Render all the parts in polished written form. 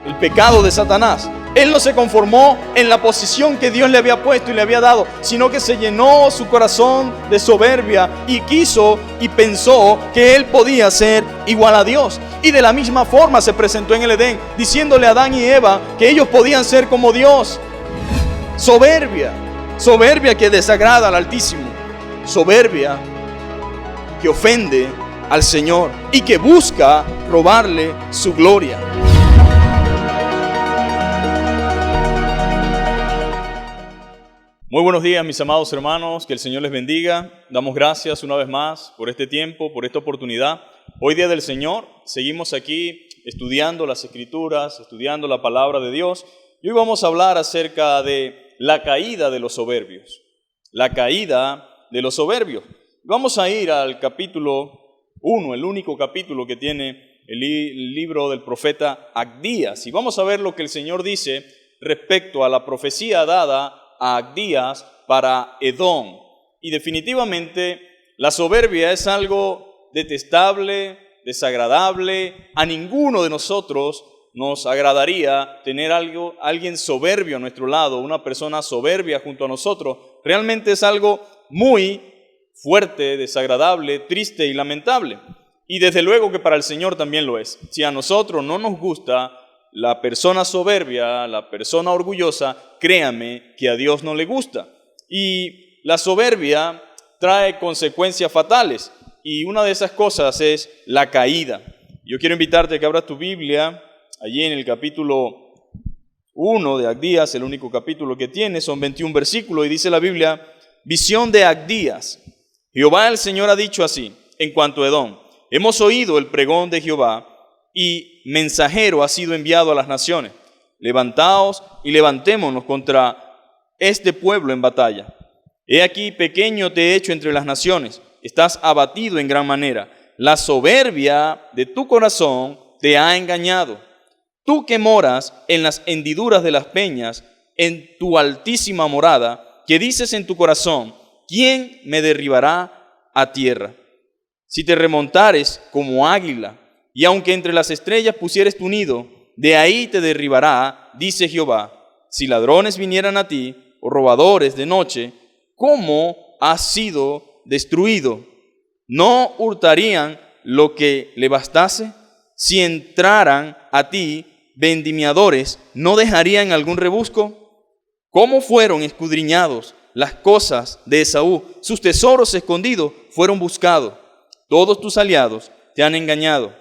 el pecado de Satanás. Él no se conformó en la posición que Dios le había puesto y le había dado, sino que se llenó su corazón de soberbia y quiso y pensó que él podía ser igual a Dios. Y de la misma forma se presentó en el Edén, diciéndole a Adán y Eva que ellos podían ser como Dios. Soberbia, soberbia que desagrada al Altísimo, soberbia que ofende al Señor y que busca robarle su gloria. Muy buenos días, mis amados hermanos, que el Señor les bendiga. Damos gracias una vez más por este tiempo, por esta oportunidad. Hoy día del Señor, seguimos aquí estudiando las Escrituras, estudiando la palabra de Dios. Y hoy vamos a hablar acerca de la caída de los soberbios. La caída de los soberbios. Vamos a ir al capítulo 1, el único capítulo que tiene el libro del profeta Agdías. Y vamos a ver lo que el Señor dice respecto a la profecía dada a Agdías para Edom. Y definitivamente la soberbia es algo detestable, desagradable. A ninguno de nosotros nos agradaría tener alguien soberbio a nuestro lado, una persona soberbia junto a nosotros. Realmente es algo muy fuerte, desagradable, triste y lamentable. Y desde luego que para el Señor también lo es. Si a nosotros no nos gusta la persona soberbia, la persona orgullosa, créame que a Dios no le gusta. Y la soberbia trae consecuencias fatales. Y una de esas cosas es la caída. Yo quiero invitarte a que abras tu Biblia, allí en el capítulo 1 de Agdías, el único capítulo que tiene, son 21 versículos, y dice la Biblia: visión de Agdías. Jehová el Señor ha dicho así, en cuanto a Edom: hemos oído el pregón de Jehová, y mensajero ha sido enviado a las naciones. Levantaos y levantémonos contra este pueblo en batalla. He aquí, pequeño te he hecho entre las naciones, estás abatido en gran manera. La soberbia de tu corazón te ha engañado. Tú que moras en las hendiduras de las peñas, en tu altísima morada, que dices en tu corazón: ¿quién me derribará a tierra? Si te remontares como águila, y aunque entre las estrellas pusieres tu nido, de ahí te derribará, dice Jehová. Si ladrones vinieran a ti, o robadores de noche, ¿cómo has sido destruido? ¿No hurtarían lo que le bastase? Si entraran a ti vendimiadores, ¿no dejarían algún rebusco? ¿Cómo fueron escudriñados las cosas de Esaú? Sus tesoros escondidos fueron buscados. Todos tus aliados te han engañado.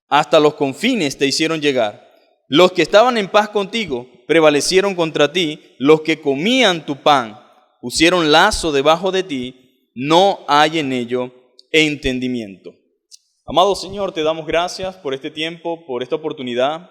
Hasta los confines te hicieron llegar. Los que estaban en paz contigo prevalecieron contra ti. Los que comían tu pan pusieron lazo debajo de ti. No hay en ello entendimiento. Amado Señor, te damos gracias por este tiempo, por esta oportunidad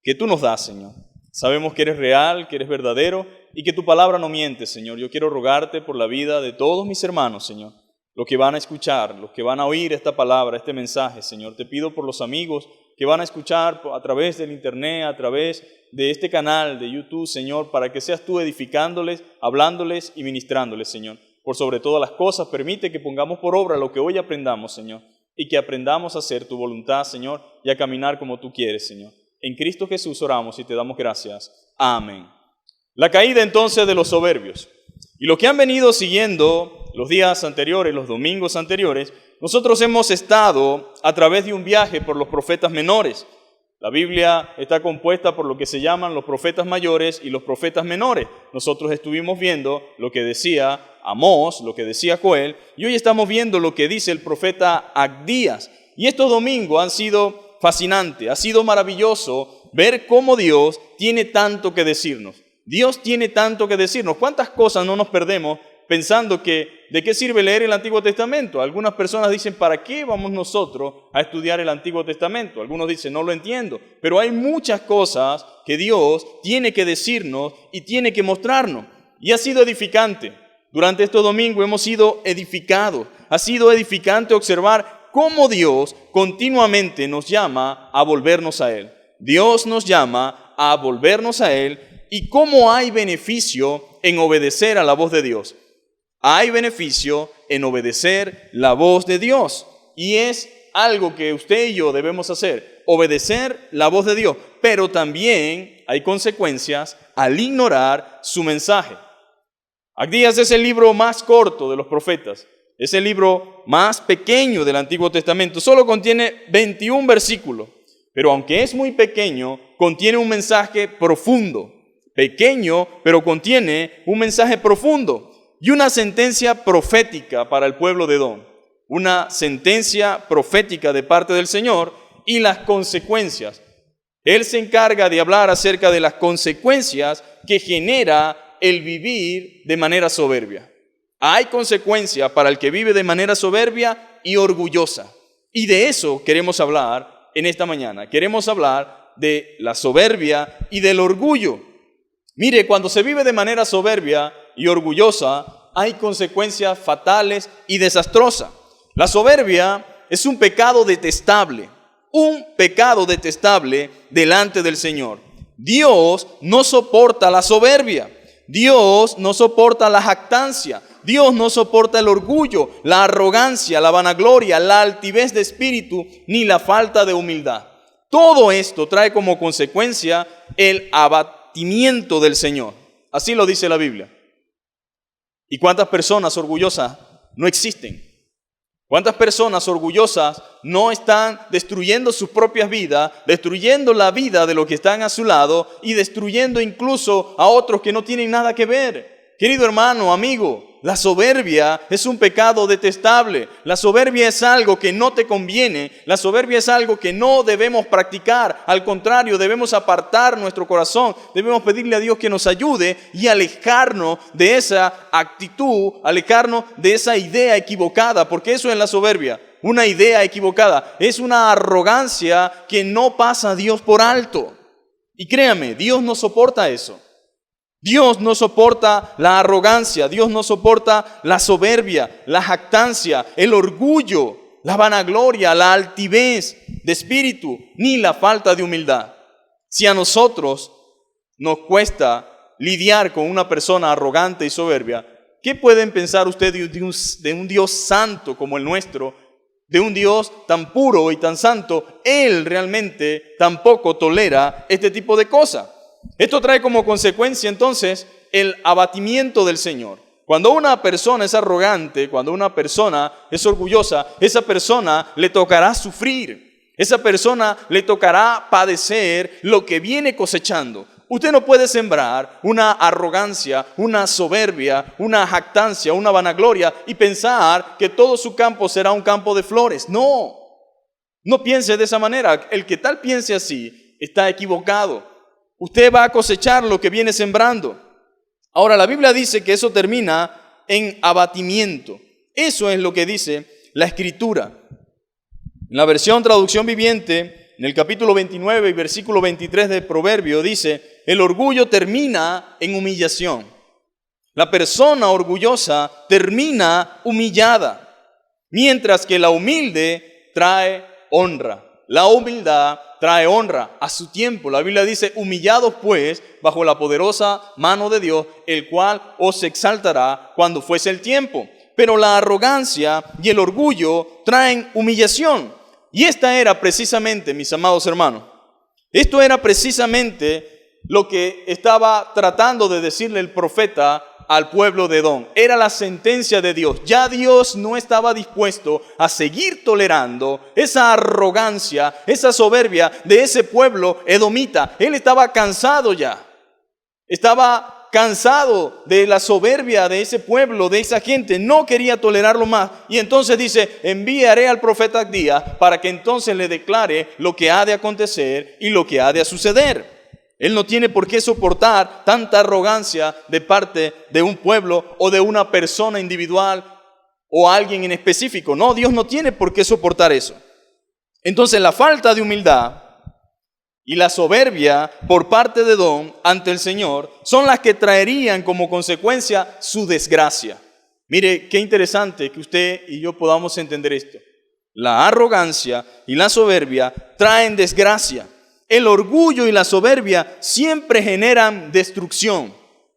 que tú nos das, Señor. Sabemos que eres real, que eres verdadero y que tu palabra no miente, Señor. Yo quiero rogarte por la vida de todos mis hermanos, Señor. Los que van a escuchar, los que van a oír esta palabra, este mensaje, Señor. Te pido por los amigos que van a escuchar a través del internet, a través de este canal de YouTube, Señor, para que seas tú edificándoles, hablándoles y ministrándoles, Señor. Por sobre todas las cosas, permite que pongamos por obra lo que hoy aprendamos, Señor, y que aprendamos a hacer tu voluntad, Señor, y a caminar como tú quieres, Señor. En Cristo Jesús oramos y te damos gracias. Amén. La caída entonces de los soberbios. Y los que han venido siguiendo los días anteriores, los domingos anteriores, nosotros hemos estado a través de un viaje por los profetas menores. La Biblia está compuesta por lo que se llaman los profetas mayores y los profetas menores. Nosotros estuvimos viendo lo que decía Amós, lo que decía Joel, y hoy estamos viendo lo que dice el profeta Agdías. Y estos domingos han sido fascinantes, ha sido maravilloso ver cómo Dios tiene tanto que decirnos. Dios tiene tanto que decirnos. ¿Cuántas cosas no nos perdemos pensando que de qué sirve leer el Antiguo Testamento? Algunas personas dicen, ¿para qué vamos nosotros a estudiar el Antiguo Testamento? Algunos dicen, no lo entiendo. Pero hay muchas cosas que Dios tiene que decirnos y tiene que mostrarnos. Y ha sido edificante. Durante estos domingos hemos sido edificados. Ha sido edificante observar cómo Dios continuamente nos llama a volvernos a Él. Dios nos llama a volvernos a Él y cómo hay beneficio en obedecer a la voz de Dios. Hay beneficio en obedecer la voz de Dios y es algo que usted y yo debemos hacer, obedecer la voz de Dios, pero también hay consecuencias al ignorar su mensaje. Abdías es el libro más corto de los profetas, es el libro más pequeño del Antiguo Testamento, solo contiene 21 versículos, pero aunque es muy pequeño, contiene un mensaje profundo. Pequeño, pero contiene un mensaje profundo y una sentencia profética para el pueblo de Edom. Una sentencia profética de parte del Señor y las consecuencias. Él se encarga de hablar acerca de las consecuencias que genera el vivir de manera soberbia. Hay consecuencias para el que vive de manera soberbia y orgullosa. Y de eso queremos hablar en esta mañana. Queremos hablar de la soberbia y del orgullo. Mire, cuando se vive de manera soberbia y orgullosa, hay consecuencias fatales y desastrosas. La soberbia es un pecado detestable delante del Señor. Dios no soporta la soberbia. Dios no soporta la jactancia. Dios no soporta el orgullo, la arrogancia, la vanagloria, la altivez de espíritu, ni la falta de humildad. Todo esto trae como consecuencia el abatimiento del Señor. Así lo dice la Biblia. ¿Y cuántas personas orgullosas no existen? ¿Cuántas personas orgullosas no están destruyendo sus propias vidas, destruyendo la vida de los que están a su lado y destruyendo incluso a otros que no tienen nada que ver? Querido hermano, amigo, la soberbia es un pecado detestable. La soberbia es algo que no te conviene. La soberbia es algo que no debemos practicar. Al contrario, debemos apartar nuestro corazón. Debemos pedirle a Dios que nos ayude y alejarnos de esa actitud, alejarnos de esa idea equivocada, porque eso es la soberbia. Una idea equivocada. Es una arrogancia que no pasa a Dios por alto. Y créame, Dios no soporta eso. Dios no soporta la arrogancia, Dios no soporta la soberbia, la jactancia, el orgullo, la vanagloria, la altivez de espíritu, ni la falta de humildad. Si a nosotros nos cuesta lidiar con una persona arrogante y soberbia, ¿qué pueden pensar ustedes de un Dios santo como el nuestro? De un Dios tan puro y tan santo, Él realmente tampoco tolera este tipo de cosas. Esto trae como consecuencia entonces el abatimiento del Señor. Cuando una persona es arrogante, cuando una persona es orgullosa, esa persona le tocará sufrir. Esa persona le tocará padecer lo que viene cosechando. Usted no puede sembrar una arrogancia, una soberbia, una jactancia, una vanagloria y pensar que todo su campo será un campo de flores. No piense de esa manera. El que tal piense así está equivocado. Usted va a cosechar lo que viene sembrando. Ahora, la Biblia dice que eso termina en abatimiento. Eso es lo que dice la Escritura. En la versión Traducción Viviente, en el capítulo 29 y versículo 23 de Proverbio, dice: el orgullo termina en humillación. La persona orgullosa termina humillada, mientras que la humilde trae honra. La humildad trae honra a su tiempo. La Biblia dice: humillados pues bajo la poderosa mano de Dios, el cual os exaltará cuando fuese el tiempo. Pero la arrogancia y el orgullo traen humillación. Y esta era precisamente, mis amados hermanos, esto era precisamente lo que estaba tratando de decirle el profeta al pueblo de Edom. Era la sentencia de Dios. Ya Dios no estaba dispuesto a seguir tolerando esa arrogancia, esa soberbia de ese pueblo edomita. Él estaba cansado ya. Estaba cansado de la soberbia de ese pueblo, de esa gente. No quería tolerarlo más. Y entonces dice: enviaré al profeta Abdías para que entonces le declare lo que ha de acontecer y lo que ha de suceder. Él no tiene por qué soportar tanta arrogancia de parte de un pueblo o de una persona individual o alguien en específico. No, Dios no tiene por qué soportar eso. Entonces, la falta de humildad y la soberbia por parte de Edom ante el Señor son las que traerían como consecuencia su desgracia. Mire, qué interesante que usted y yo podamos entender esto. La arrogancia y la soberbia traen desgracia. El orgullo y la soberbia siempre generan destrucción.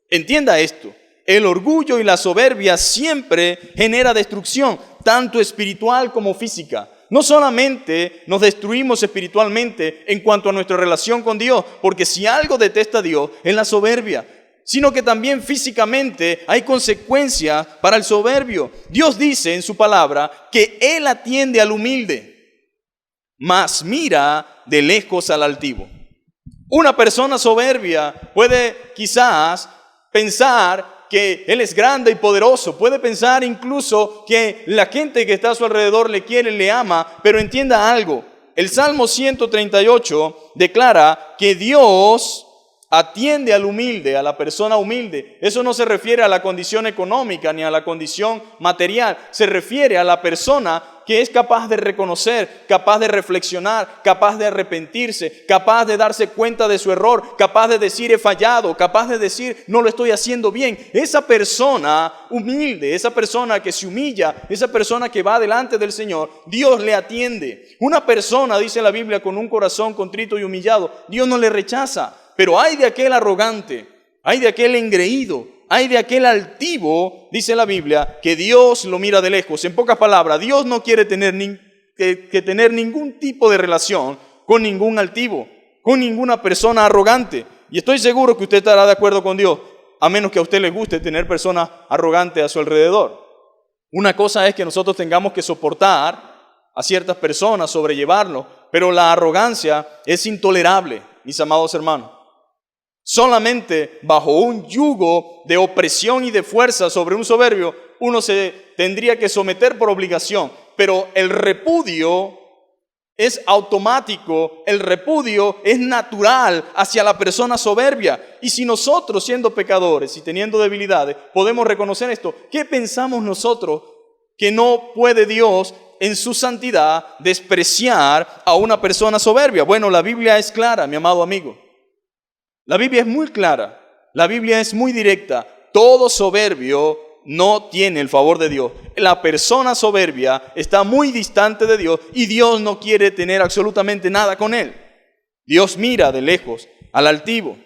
Entienda esto. El orgullo y la soberbia siempre genera destrucción, tanto espiritual como física. No solamente nos destruimos espiritualmente en cuanto a nuestra relación con Dios, porque si algo detesta Dios es la soberbia, sino que también físicamente hay consecuencias para el soberbio. Dios dice en su palabra que Él atiende al humilde, mas mira de lejos al altivo. Una persona soberbia puede quizás pensar que Él es grande y poderoso, puede pensar incluso que la gente que está a su alrededor le quiere, le ama, pero entienda algo. El Salmo 138 declara que Dios atiende al humilde, a la persona humilde. Eso no se refiere a la condición económica ni a la condición material. Se refiere a la persona que es capaz de reconocer, capaz de reflexionar, capaz de arrepentirse, capaz de darse cuenta de su error, capaz de decir he fallado, capaz de decir no lo estoy haciendo bien. Esa persona humilde, esa persona que se humilla, esa persona que va delante del Señor, Dios le atiende. Una persona, dice la Biblia, con un corazón contrito y humillado, Dios no le rechaza. Pero hay de aquel arrogante, hay de aquel engreído, hay de aquel altivo, dice la Biblia, que Dios lo mira de lejos. En pocas palabras, Dios no quiere tener tener ningún tipo de relación con ningún altivo, con ninguna persona arrogante. Y estoy seguro que usted estará de acuerdo con Dios, a menos que a usted le guste tener personas arrogantes a su alrededor. Una cosa es que nosotros tengamos que soportar a ciertas personas, sobrellevarlo, pero la arrogancia es intolerable, mis amados hermanos. Solamente bajo un yugo de opresión y de fuerza sobre un soberbio, uno se tendría que someter por obligación. Pero el repudio es automático, el repudio es natural hacia la persona soberbia. Y si nosotros, siendo pecadores y teniendo debilidades, podemos reconocer esto, ¿qué pensamos nosotros que no puede Dios en su santidad despreciar a una persona soberbia? Bueno, la Biblia es clara, mi amado amigo. La Biblia es muy clara, la Biblia es muy directa. Todo soberbio no tiene el favor de Dios. La persona soberbia está muy distante de Dios y Dios no quiere tener absolutamente nada con él. Dios mira de lejos al altivo,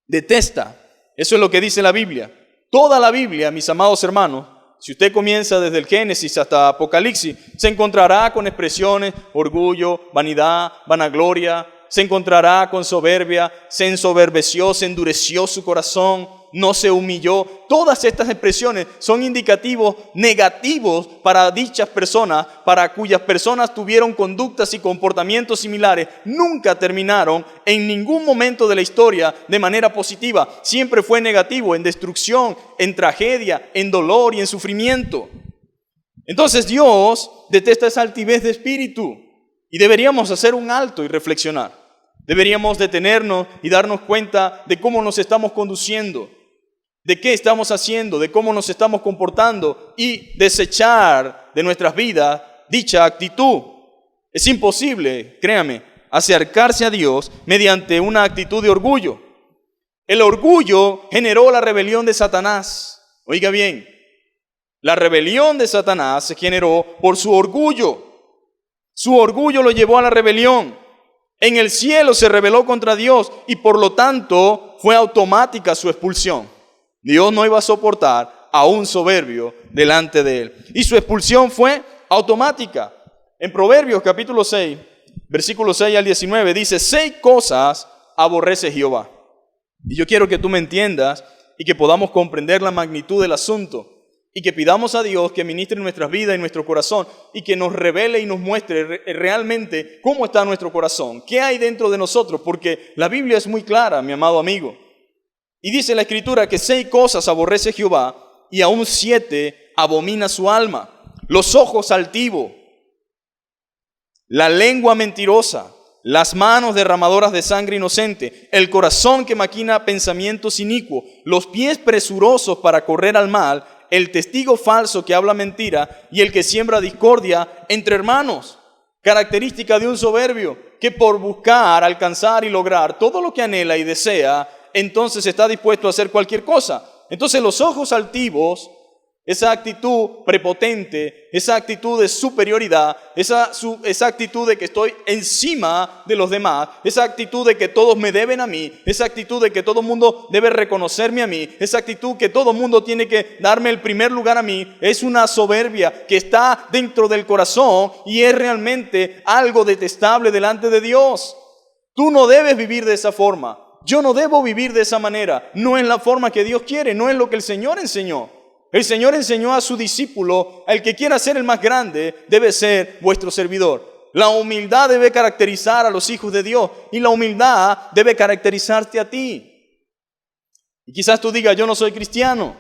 detesta. Eso es lo que dice la Biblia. Toda la Biblia, mis amados hermanos, si usted comienza desde el Génesis hasta Apocalipsis, se encontrará con expresiones, orgullo, vanidad, vanagloria. Se encontrará con soberbia, se ensoberbeció, se endureció su corazón, no se humilló. Todas estas expresiones son indicativos negativos para dichas personas, para cuyas personas tuvieron conductas y comportamientos similares. Nunca terminaron en ningún momento de la historia de manera positiva. Siempre fue negativo, en destrucción, en tragedia, en dolor y en sufrimiento. Entonces Dios detesta esa altivez de espíritu y deberíamos hacer un alto y reflexionar. Deberíamos detenernos y darnos cuenta de cómo nos estamos conduciendo, de qué estamos haciendo, de cómo nos estamos comportando y desechar de nuestras vidas dicha actitud. Es imposible, créame, acercarse a Dios mediante una actitud de orgullo. El orgullo generó la rebelión de Satanás. Oiga bien, la rebelión de Satanás se generó por su orgullo. Su orgullo lo llevó a la rebelión. En el cielo se rebeló contra Dios y por lo tanto fue automática su expulsión. Dios no iba a soportar a un soberbio delante de él. Y su expulsión fue automática. En Proverbios capítulo 6, versículos 6 al 19 dice, 6 cosas aborrece Jehová. Y yo quiero que tú me entiendas y que podamos comprender la magnitud del asunto. Y que pidamos a Dios que ministre en nuestras vidas y nuestro corazón y que nos revele y nos muestre realmente cómo está nuestro corazón, qué hay dentro de nosotros, porque la Biblia es muy clara, mi amado amigo. Y dice la Escritura que 6 cosas aborrece Jehová y aún 7 abomina su alma. Los ojos altivos, la lengua mentirosa, las manos derramadoras de sangre inocente, el corazón que maquina pensamientos inicuos, los pies presurosos para correr al mal, el testigo falso que habla mentira y el que siembra discordia entre hermanos. Característica de un soberbio que por buscar, alcanzar y lograr todo lo que anhela y desea, entonces está dispuesto a hacer cualquier cosa. Entonces los ojos altivos esa actitud prepotente, esa actitud de superioridad, esa actitud de que estoy encima de los demás, esa actitud de que todos me deben a mí, esa actitud de que todo el mundo debe reconocerme a mí, esa actitud que todo el mundo tiene que darme el primer lugar a mí, es una soberbia que está dentro del corazón y es realmente algo detestable delante de Dios. Tú no debes vivir de esa forma. Yo no debo vivir de esa manera. No es la forma que Dios quiere, no es lo que el Señor enseñó. El Señor enseñó a su discípulo, el que quiera ser el más grande, debe ser vuestro servidor. La humildad debe caracterizar a los hijos de Dios y la humildad debe caracterizarte a ti. Y quizás tú digas, yo no soy cristiano.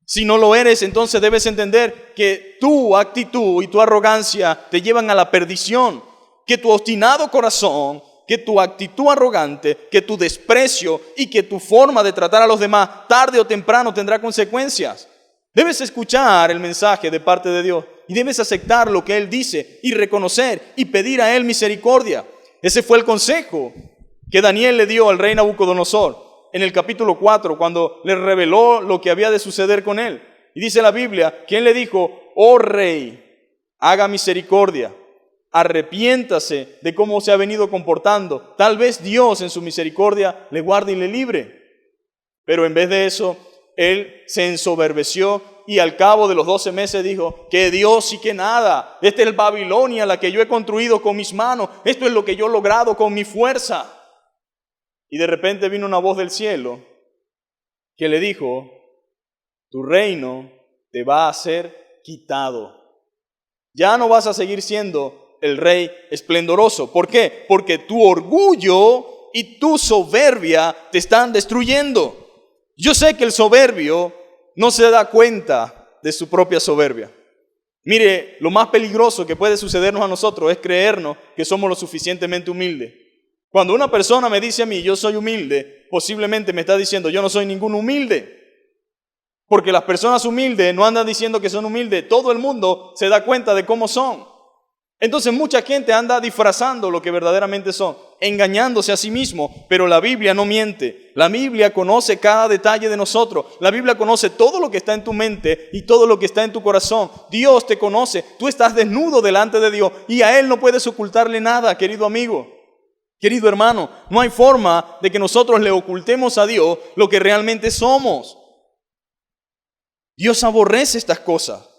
Si no lo eres, entonces debes entender que tu actitud y tu arrogancia te llevan a la perdición, que tu obstinado corazón, que tu actitud arrogante, que tu desprecio y que tu forma de tratar a los demás tarde o temprano tendrá consecuencias. Debes escuchar el mensaje de parte de Dios y debes aceptar lo que Él dice y reconocer y pedir a Él misericordia. Ese fue el consejo que Daniel le dio al rey Nabucodonosor en el capítulo 4 cuando le reveló lo que había de suceder con él. Y dice la Biblia que Él le dijo, oh rey, haga misericordia, arrepiéntase de cómo se ha venido comportando. Tal vez Dios en su misericordia le guarde y le libre. Pero en vez de eso, él se ensoberbeció y al cabo de los 12 meses dijo, que Dios y que nada. Esta es Babilonia, la que yo he construido con mis manos. Esto es lo que yo he logrado con mi fuerza. Y de repente vino una voz del cielo que le dijo, tu reino te va a ser quitado. Ya no vas a seguir siendo el rey esplendoroso. ¿Por qué? Porque tu orgullo y tu soberbia te están destruyendo. Yo sé que el soberbio no se da cuenta de su propia soberbia. Mire, lo más peligroso que puede sucedernos a nosotros es creernos que somos lo suficientemente humildes. Cuando una persona me dice a mí, yo soy humilde, posiblemente me está diciendo, yo no soy ningún humilde. Porque las personas humildes no andan diciendo que son humildes. Todo el mundo se da cuenta de cómo son. Entonces mucha gente anda disfrazando lo que verdaderamente son, engañándose a sí mismo, pero la Biblia no miente. La Biblia conoce cada detalle de nosotros. La Biblia conoce todo lo que está en tu mente y todo lo que está en tu corazón. Dios te conoce. Tú estás desnudo delante de Dios y a Él no puedes ocultarle nada, querido amigo, querido hermano. No hay forma de que nosotros le ocultemos a Dios lo que realmente somos. Dios aborrece estas cosas.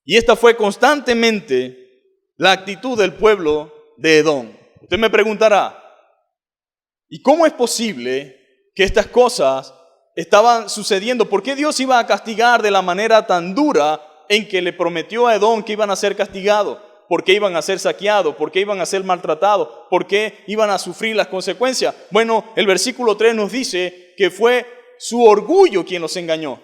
Y esta fue constantemente la actitud del pueblo de Edom. Usted me preguntará, ¿y cómo es posible que estas cosas estaban sucediendo? ¿Por qué Dios iba a castigar de la manera tan dura en que le prometió a Edom que iban a ser castigados? ¿Por qué iban a ser saqueados? ¿Por qué iban a ser maltratados? ¿Por qué iban a sufrir las consecuencias? Bueno, el versículo 3 nos dice que fue su orgullo quien los engañó.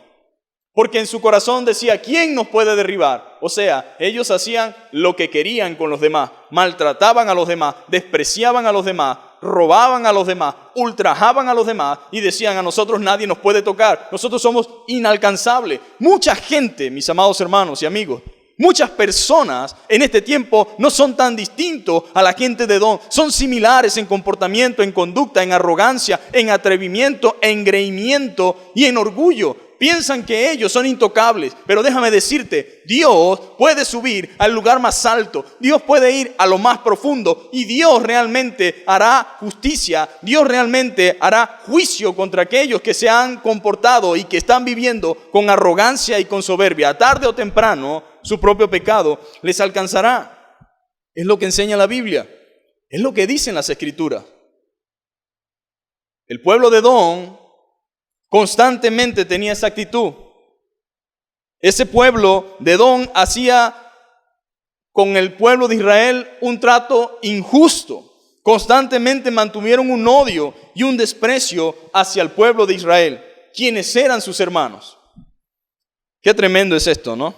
Porque en su corazón decía, ¿quién nos puede derribar? O sea, ellos hacían lo que querían con los demás, maltrataban a los demás, despreciaban a los demás, robaban a los demás, ultrajaban a los demás y decían, a nosotros nadie nos puede tocar, nosotros somos inalcanzables. Mucha gente, mis amados hermanos y amigos, muchas personas en este tiempo no son tan distintos a la gente de Edom, son similares en comportamiento, en conducta, en arrogancia, en atrevimiento, en engreimiento y en orgullo. Piensan que ellos son intocables, pero déjame decirte, Dios puede subir al lugar más alto, Dios puede ir a lo más profundo y Dios realmente hará justicia, Dios realmente hará juicio contra aquellos que se han comportado y que están viviendo con arrogancia y con soberbia. Tarde o temprano, su propio pecado les alcanzará. Es lo que enseña la Biblia, es lo que dicen las Escrituras. El pueblo de Edom constantemente tenía esa actitud. Ese pueblo de Edom hacía con el pueblo de Israel un trato injusto. Constantemente mantuvieron un odio y un desprecio hacia el pueblo de Israel, quienes eran sus hermanos. Qué tremendo es esto, ¿no?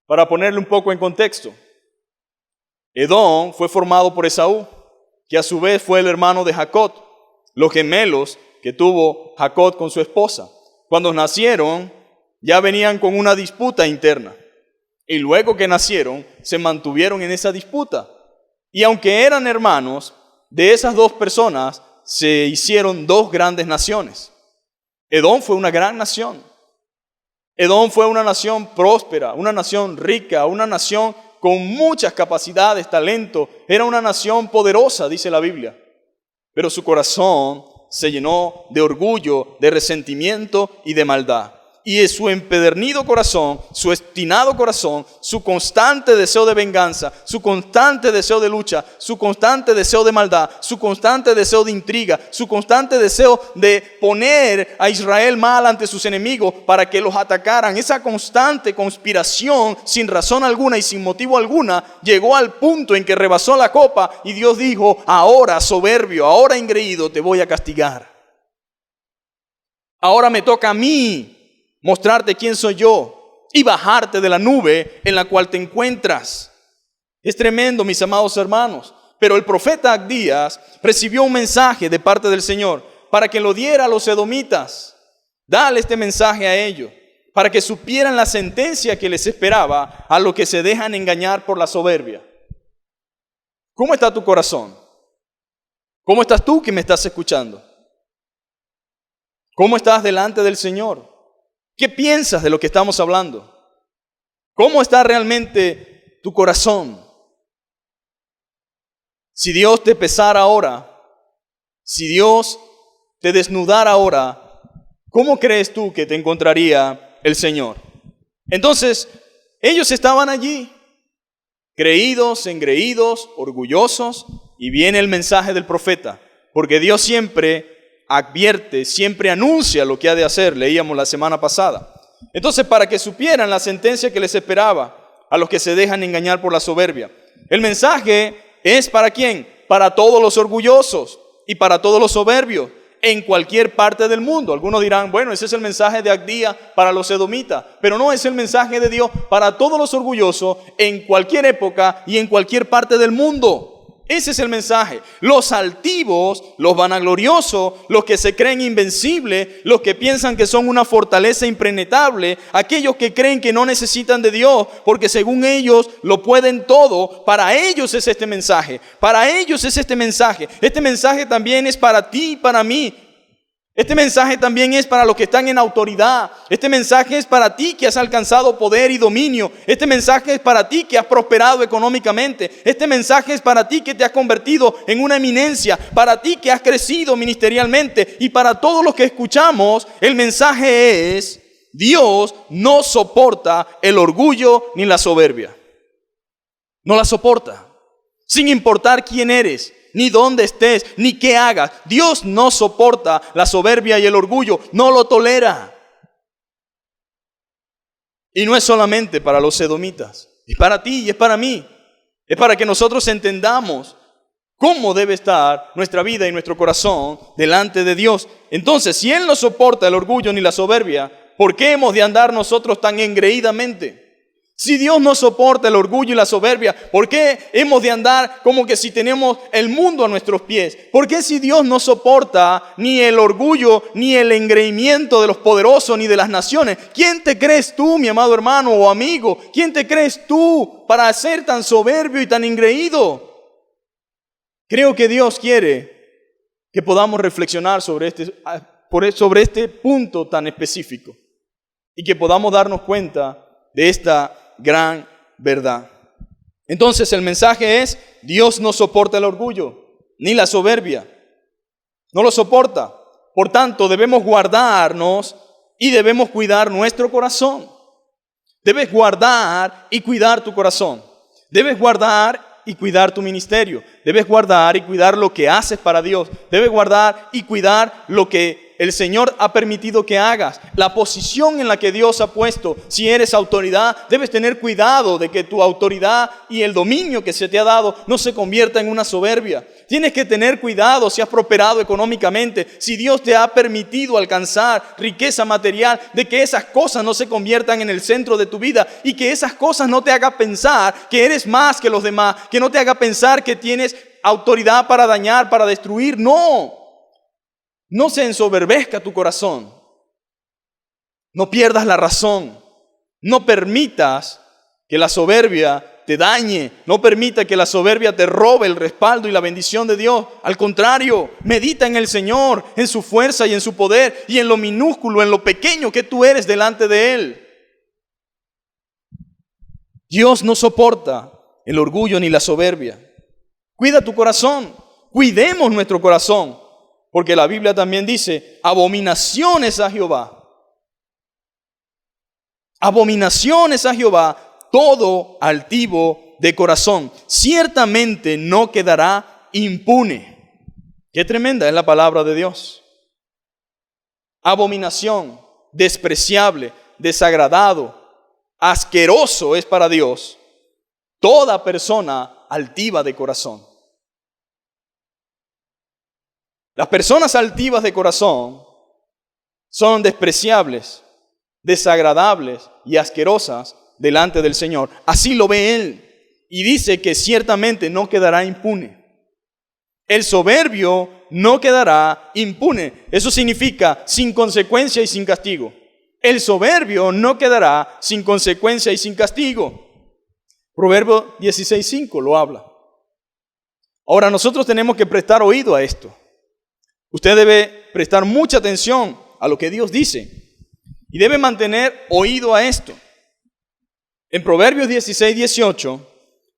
Para ponerle un poco en contexto, Edom fue formado por Esaú, que a su vez fue el hermano de Jacob, los gemelos que tuvo Jacob con su esposa. Cuando nacieron, ya venían con una disputa interna. Y luego que nacieron, se mantuvieron en esa disputa. Y aunque eran hermanos, de esas dos personas se hicieron dos grandes naciones. Edom fue una gran nación. Edom fue una nación próspera, una nación rica, una nación con muchas capacidades, talento. Era una nación poderosa, dice la Biblia. Pero su corazón se llenó de orgullo, de resentimiento y de maldad. Y en su empedernido corazón, su obstinado corazón, su constante deseo de venganza, su constante deseo de lucha, su constante deseo de maldad, su constante deseo de intriga, su constante deseo de poner a Israel mal ante sus enemigos para que los atacaran. Esa constante conspiración sin razón alguna y sin motivo alguna llegó al punto en que rebasó la copa y Dios dijo: ahora soberbio, ahora engreído, te voy a castigar. Ahora me toca a mí mostrarte quién soy yo y bajarte de la nube en la cual te encuentras. Es tremendo, mis amados hermanos. Pero el profeta Abdías recibió un mensaje de parte del Señor para que lo diera a los edomitas. Dale este mensaje a ellos, para que supieran la sentencia que les esperaba a los que se dejan engañar por la soberbia. ¿Cómo está tu corazón? ¿Cómo estás tú que me estás escuchando? ¿Cómo estás delante del Señor? ¿Qué piensas de lo que estamos hablando? ¿Cómo está realmente tu corazón? Si Dios te pesara ahora, si Dios te desnudara ahora, ¿cómo crees tú que te encontraría el Señor? Entonces, ellos estaban allí, creídos, engreídos, orgullosos, y viene el mensaje del profeta, porque Dios siempre advierte, siempre anuncia lo que ha de hacer, leíamos la semana pasada. Entonces, para que supieran la sentencia que les esperaba a los que se dejan engañar por la soberbia. El mensaje es ¿para quién? Para todos los orgullosos y para todos los soberbios en cualquier parte del mundo. Algunos dirán, bueno, ese es el mensaje de Abdías para los edomitas, pero no, es el mensaje de Dios para todos los orgullosos en cualquier época y en cualquier parte del mundo. Ese es el mensaje. Los altivos, los vanagloriosos, los que se creen invencibles, los que piensan que son una fortaleza impenetrable, aquellos que creen que no necesitan de Dios porque según ellos lo pueden todo, para ellos es este mensaje. Para ellos es este mensaje. Este mensaje también es para ti y para mí. Este mensaje también es para los que están en autoridad. Este mensaje es para ti que has alcanzado poder y dominio. Este mensaje es para ti que has prosperado económicamente. Este mensaje es para ti que te has convertido en una eminencia. Para ti que has crecido ministerialmente. Y para todos los que escuchamos, el mensaje es: Dios no soporta el orgullo ni la soberbia. No la soporta. Sin importar quién eres, ni dónde estés, ni qué hagas. Dios no soporta la soberbia y el orgullo, no lo tolera. Y no es solamente para los edomitas, es para ti y es para mí. Es para que nosotros entendamos cómo debe estar nuestra vida y nuestro corazón delante de Dios. Entonces, si Él no soporta el orgullo ni la soberbia, ¿por qué hemos de andar nosotros tan engreídamente? Si Dios no soporta el orgullo y la soberbia, ¿por qué hemos de andar como que si tenemos el mundo a nuestros pies? ¿Por qué si Dios no soporta ni el orgullo, ni el engreimiento de los poderosos, ni de las naciones? ¿Quién te crees tú, mi amado hermano o amigo? ¿Quién te crees tú para ser tan soberbio y tan engreído? Creo que Dios quiere que podamos reflexionar sobre este punto tan específico y que podamos darnos cuenta de esta gran verdad. Entonces el mensaje es: Dios no soporta el orgullo ni la soberbia. No lo soporta. Por tanto, debemos guardarnos y debemos cuidar nuestro corazón. Debes guardar y cuidar tu corazón. Debes guardar y cuidar tu ministerio. Debes guardar y cuidar lo que haces para Dios. Debes guardar y cuidar lo que el Señor ha permitido que hagas, la posición en la que Dios ha puesto. Si eres autoridad, debes tener cuidado de que tu autoridad y el dominio que se te ha dado no se convierta en una soberbia. Tienes que tener cuidado si has prosperado económicamente, si Dios te ha permitido alcanzar riqueza material, de que esas cosas no se conviertan en el centro de tu vida y que esas cosas no te hagan pensar que eres más que los demás, que no te haga pensar que tienes autoridad para dañar, para destruir. No se ensoberbezca tu corazón. No pierdas la razón. No permitas que la soberbia te dañe. No permita que la soberbia te robe el respaldo y la bendición de Dios. Al contrario, medita en el Señor, en su fuerza y en su poder, y en lo minúsculo, en lo pequeño que tú eres delante de Él. Dios no soporta el orgullo ni la soberbia. Cuida tu corazón. Cuidemos nuestro corazón. Porque la Biblia también dice, abominaciones a Jehová. Abominaciones a Jehová todo altivo de corazón. Ciertamente no quedará impune. Qué tremenda es la palabra de Dios. Abominación, despreciable, desagradado, asqueroso es para Dios toda persona altiva de corazón. Las personas altivas de corazón son despreciables, desagradables y asquerosas delante del Señor. Así lo ve Él. Y dice que ciertamente no quedará impune. El soberbio no quedará impune. Eso significa sin consecuencia y sin castigo. El soberbio no quedará sin consecuencia y sin castigo. Proverbio 16:5 lo habla. Ahora nosotros tenemos que prestar oído a esto. Usted debe prestar mucha atención a lo que Dios dice y debe mantener oído a esto. En Proverbios 16:18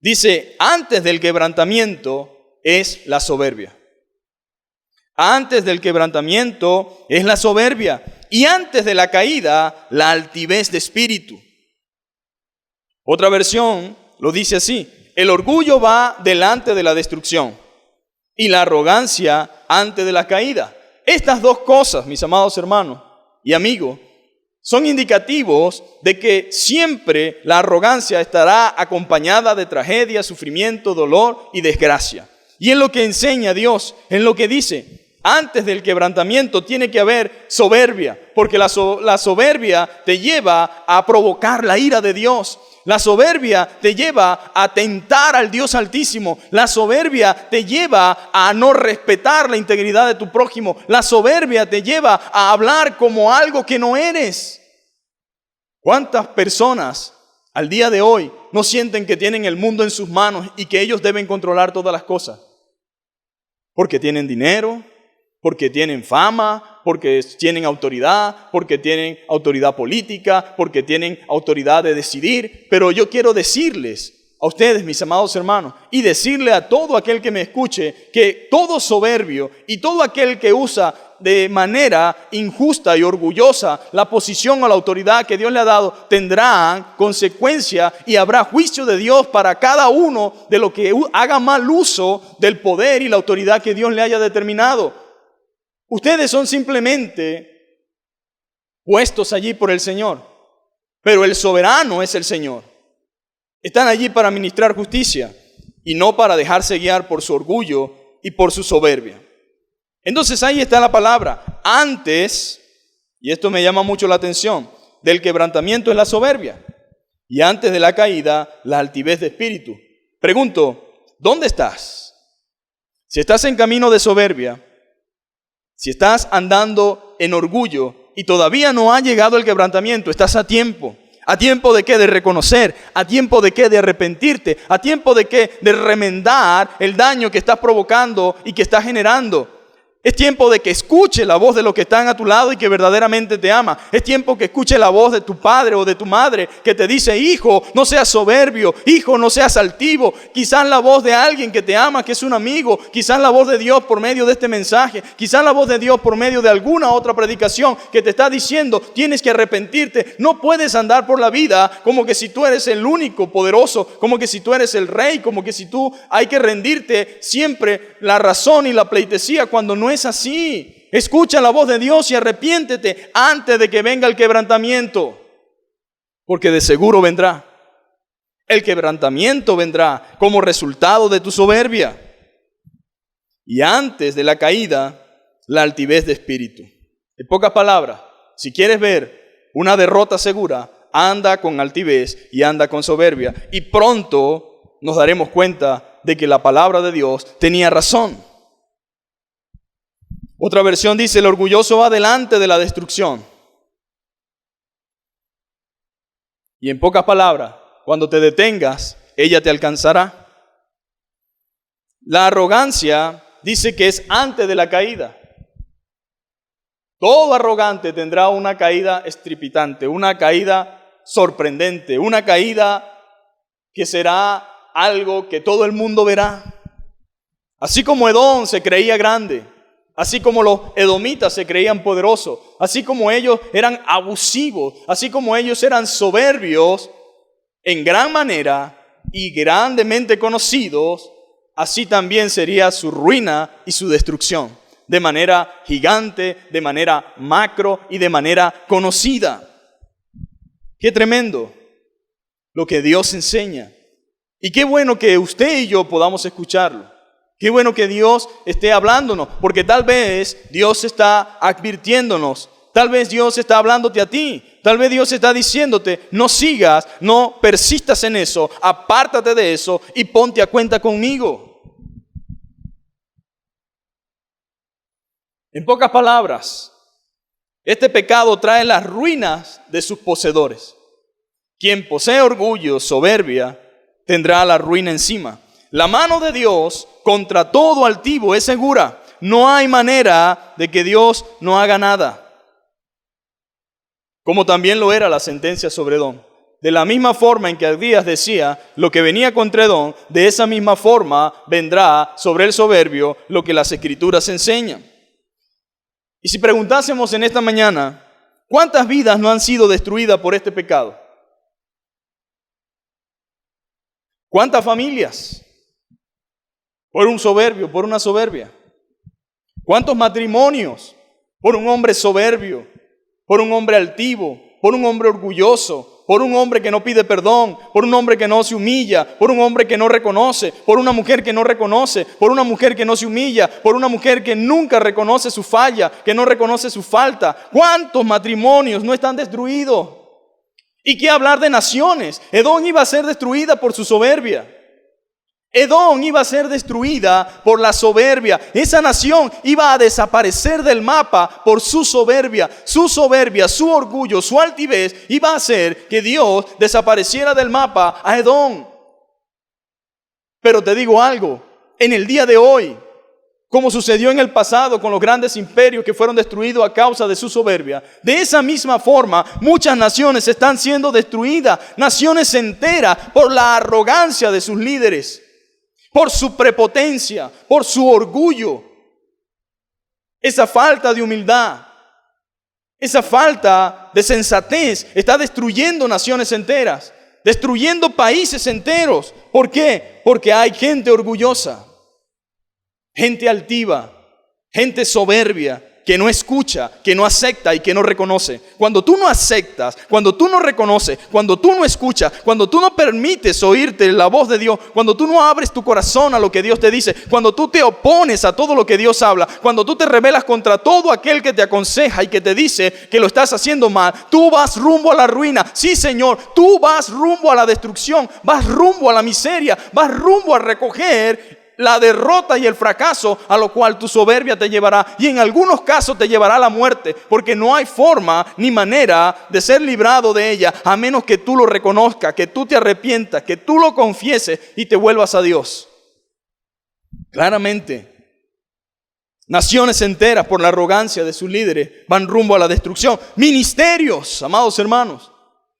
dice, antes del quebrantamiento es la soberbia. Antes del quebrantamiento es la soberbia y antes de la caída la altivez de espíritu. Otra versión lo dice así, el orgullo va delante de la destrucción y la arrogancia antes de la caída. Estas dos cosas, mis amados hermanos y amigos, son indicativos de que siempre la arrogancia estará acompañada de tragedia, sufrimiento, dolor y desgracia. Y es lo que enseña Dios, es lo que dice. Antes del quebrantamiento tiene que haber soberbia, porque la soberbia te lleva a provocar la ira de Dios. La soberbia te lleva a tentar al Dios Altísimo. La soberbia te lleva a no respetar la integridad de tu prójimo. La soberbia te lleva a hablar como algo que no eres. ¿Cuántas personas al día de hoy no sienten que tienen el mundo en sus manos y que ellos deben controlar todas las cosas? Porque tienen dinero, porque tienen fama, porque tienen autoridad política, porque tienen autoridad de decidir. Pero yo quiero decirles a ustedes, mis amados hermanos, y decirle a todo aquel que me escuche, que todo soberbio y todo aquel que usa de manera injusta y orgullosa la posición o la autoridad que Dios le ha dado, tendrán consecuencia y habrá juicio de Dios para cada uno de los que haga mal uso del poder y la autoridad que Dios le haya determinado. Ustedes son simplemente puestos allí por el Señor, pero el soberano es el Señor. Están allí para ministrar justicia y no para dejarse guiar por su orgullo y por su soberbia. Entonces ahí está la palabra. Antes, y esto me llama mucho la atención, del quebrantamiento es la soberbia y antes de la caída la altivez de espíritu. Pregunto, ¿dónde estás? Si estás en camino de soberbia, si estás andando en orgullo y todavía no ha llegado el quebrantamiento, estás a tiempo. ¿A tiempo de qué? De reconocer. ¿A tiempo de qué? De arrepentirte. ¿A tiempo de qué? De remendar el daño que estás provocando y que estás generando. Es tiempo de que escuche la voz de los que están a tu lado y que verdaderamente te ama. Es tiempo que escuche la voz de tu padre o de tu madre que te dice, hijo, no seas soberbio, hijo, no seas altivo. Quizás la voz de alguien que te ama, que es un amigo. Quizás la voz de Dios por medio de este mensaje. Quizás la voz de Dios por medio de alguna otra predicación que te está diciendo, tienes que arrepentirte. No puedes andar por la vida como que si tú eres el único poderoso, como que si tú eres el rey, como que si tú hay que rendirte siempre la razón y la pleitesía cuando no es así. Escucha la voz de Dios y arrepiéntete antes de que venga el quebrantamiento, porque de seguro vendrá. El quebrantamiento vendrá como resultado de tu soberbia y antes de la caída la altivez de espíritu. En pocas palabras, si quieres ver una derrota segura, anda con altivez y anda con soberbia y pronto nos daremos cuenta de que la palabra de Dios tenía razón. Otra versión dice, el orgulloso va delante de la destrucción. Y en pocas palabras, cuando te detengas ella te alcanzará. La arrogancia dice que es antes de la caída. Todo arrogante tendrá una caída estrepitante, una caída sorprendente, una caída que será algo que todo el mundo verá. Así como Edom se creía grande, así como los edomitas se creían poderosos, así como ellos eran abusivos, así como ellos eran soberbios en gran manera y grandemente conocidos, así también sería su ruina y su destrucción, de manera gigante, de manera macro y de manera conocida. Qué tremendo lo que Dios enseña. Y qué bueno que usted y yo podamos escucharlo. Qué bueno que Dios esté hablándonos, porque tal vez Dios está advirtiéndonos, tal vez Dios está hablándote a ti, tal vez Dios está diciéndote, no sigas, no persistas en eso, apártate de eso y ponte a cuenta conmigo. En pocas palabras, este pecado trae las ruinas de sus poseedores. Quien posee orgullo, soberbia, tendrá la ruina encima. La mano de Dios contra todo altivo es segura. No hay manera de que Dios no haga nada. Como también lo era la sentencia sobre Edom. De la misma forma en que Abdías decía lo que venía contra Edom, de esa misma forma vendrá sobre el soberbio lo que las Escrituras enseñan. Y si preguntásemos en esta mañana, ¿cuántas vidas no han sido destruidas por este pecado? ¿Cuántas familias? Por un soberbio, por una soberbia. ¿Cuántos matrimonios? Por un hombre soberbio, por un hombre altivo, por un hombre orgulloso, por un hombre que no pide perdón, por un hombre que no se humilla, por un hombre que no reconoce, por una mujer que no reconoce, por una mujer que no se humilla, por una mujer que nunca reconoce su falla, que no reconoce su falta. ¿Cuántos matrimonios no están destruidos? ¿Y qué hablar de naciones? Edom iba a ser destruida por su soberbia. Edom iba a ser destruida por la soberbia. Esa nación iba a desaparecer del mapa por su soberbia. Su soberbia, su orgullo, su altivez iba a hacer que Dios desapareciera del mapa a Edom. Pero te digo algo, en el día de hoy, como sucedió en el pasado con los grandes imperios que fueron destruidos a causa de su soberbia, de esa misma forma muchas naciones están siendo destruidas, naciones enteras, por la arrogancia de sus líderes, por su prepotencia, por su orgullo, esa falta de humildad, esa falta de sensatez está destruyendo naciones enteras, destruyendo países enteros. ¿Por qué? Porque hay gente orgullosa, gente altiva, gente soberbia, que no escucha, que no acepta y que no reconoce. Cuando tú no aceptas, cuando tú no reconoces, cuando tú no escuchas, cuando tú no permites oírte la voz de Dios, cuando tú no abres tu corazón a lo que Dios te dice, cuando tú te opones a todo lo que Dios habla, cuando tú te rebelas contra todo aquel que te aconseja y que te dice que lo estás haciendo mal, tú vas rumbo a la ruina. Sí, Señor, tú vas rumbo a la destrucción, vas rumbo a la miseria, vas rumbo a recoger la derrota y el fracaso a lo cual tu soberbia te llevará, y en algunos casos te llevará a la muerte, porque no hay forma ni manera de ser librado de ella a menos que tú lo reconozcas, que tú te arrepientas, que tú lo confieses y te vuelvas a Dios. Claramente, naciones enteras por la arrogancia de sus líderes van rumbo a la destrucción. Ministerios, amados hermanos,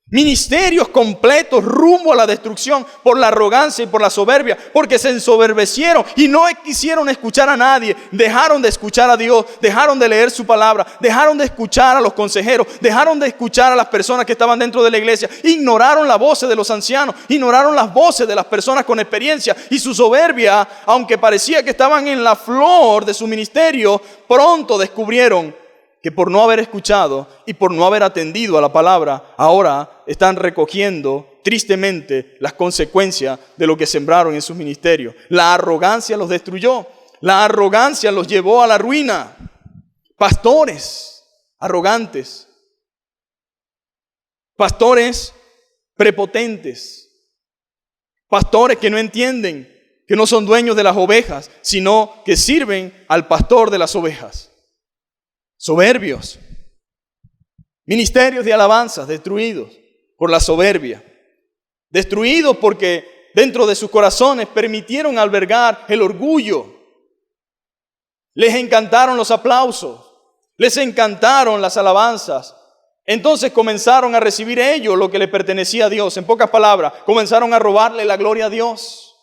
ministerios completos rumbo a la destrucción por la arrogancia y por la soberbia, porque se ensoberbecieron y no quisieron escuchar a nadie, dejaron de escuchar a Dios, dejaron de leer su palabra, dejaron de escuchar a los consejeros, dejaron de escuchar a las personas que estaban dentro de la iglesia, ignoraron las voces de los ancianos, ignoraron las voces de las personas con experiencia, y su soberbia, aunque parecía que estaban en la flor de su ministerio, pronto descubrieron que por no haber escuchado y por no haber atendido a la palabra, ahora están recogiendo tristemente las consecuencias de lo que sembraron en sus ministerios. La arrogancia los destruyó, la arrogancia los llevó a la ruina. Pastores arrogantes, pastores prepotentes, pastores que no entienden que no son dueños de las ovejas, sino que sirven al pastor de las ovejas. Soberbios, ministerios de alabanza destruidos por la soberbia, destruidos porque dentro de sus corazones permitieron albergar el orgullo. Les encantaron los aplausos, les encantaron las alabanzas. Entonces comenzaron a recibir ellos lo que le pertenecía a Dios. En pocas palabras, comenzaron a robarle la gloria a Dios.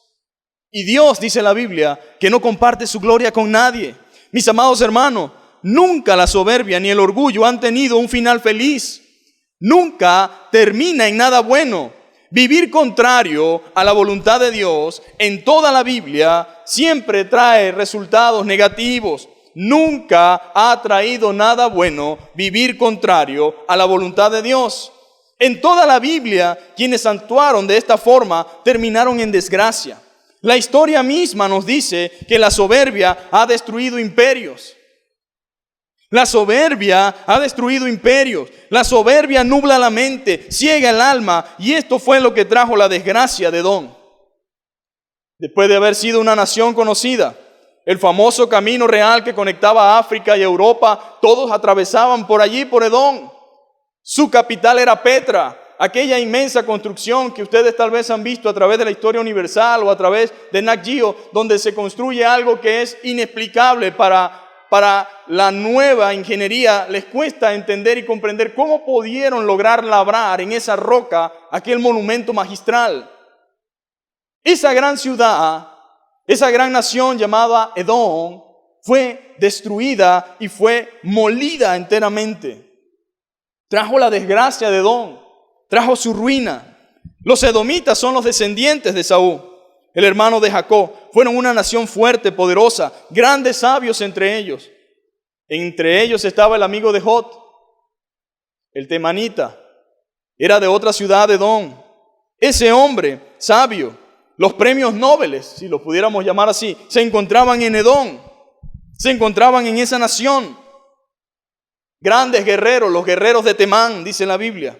Y Dios, dice la Biblia, que no comparte su gloria con nadie. Mis amados hermanos, nunca la soberbia ni el orgullo han tenido un final feliz. Nunca termina en nada bueno. Vivir contrario a la voluntad de Dios en toda la Biblia siempre trae resultados negativos. Nunca ha traído nada bueno vivir contrario a la voluntad de Dios. En toda la Biblia, quienes actuaron de esta forma terminaron en desgracia. La historia misma nos dice que la soberbia ha destruido imperios. La soberbia ha destruido imperios. La soberbia nubla la mente, ciega el alma, y esto fue lo que trajo la desgracia de Edom. Después de haber sido una nación conocida, el famoso camino real que conectaba África y Europa, todos atravesaban por allí, por Edom. Su capital era Petra, aquella inmensa construcción que ustedes tal vez han visto a través de la historia universal o a través de Nat Geo, donde se construye algo que es inexplicable para la nueva ingeniería. Les cuesta entender y comprender cómo pudieron lograr labrar en esa roca aquel monumento magistral. Esa gran ciudad, esa gran nación llamada Edom, fue destruida y fue molida enteramente. Trajo la desgracia de Edom, trajo su ruina. Los edomitas son los descendientes de Saúl, el hermano de Jacob. Fueron una nación fuerte, poderosa, grandes sabios entre ellos. Entre ellos estaba el amigo de Jod, el temanita. Era de otra ciudad de Edom. Ese hombre sabio, los premios Nobel, si lo pudiéramos llamar así, se encontraban en Edom. Se encontraban en esa nación. Grandes guerreros, los guerreros de Temán, dice la Biblia.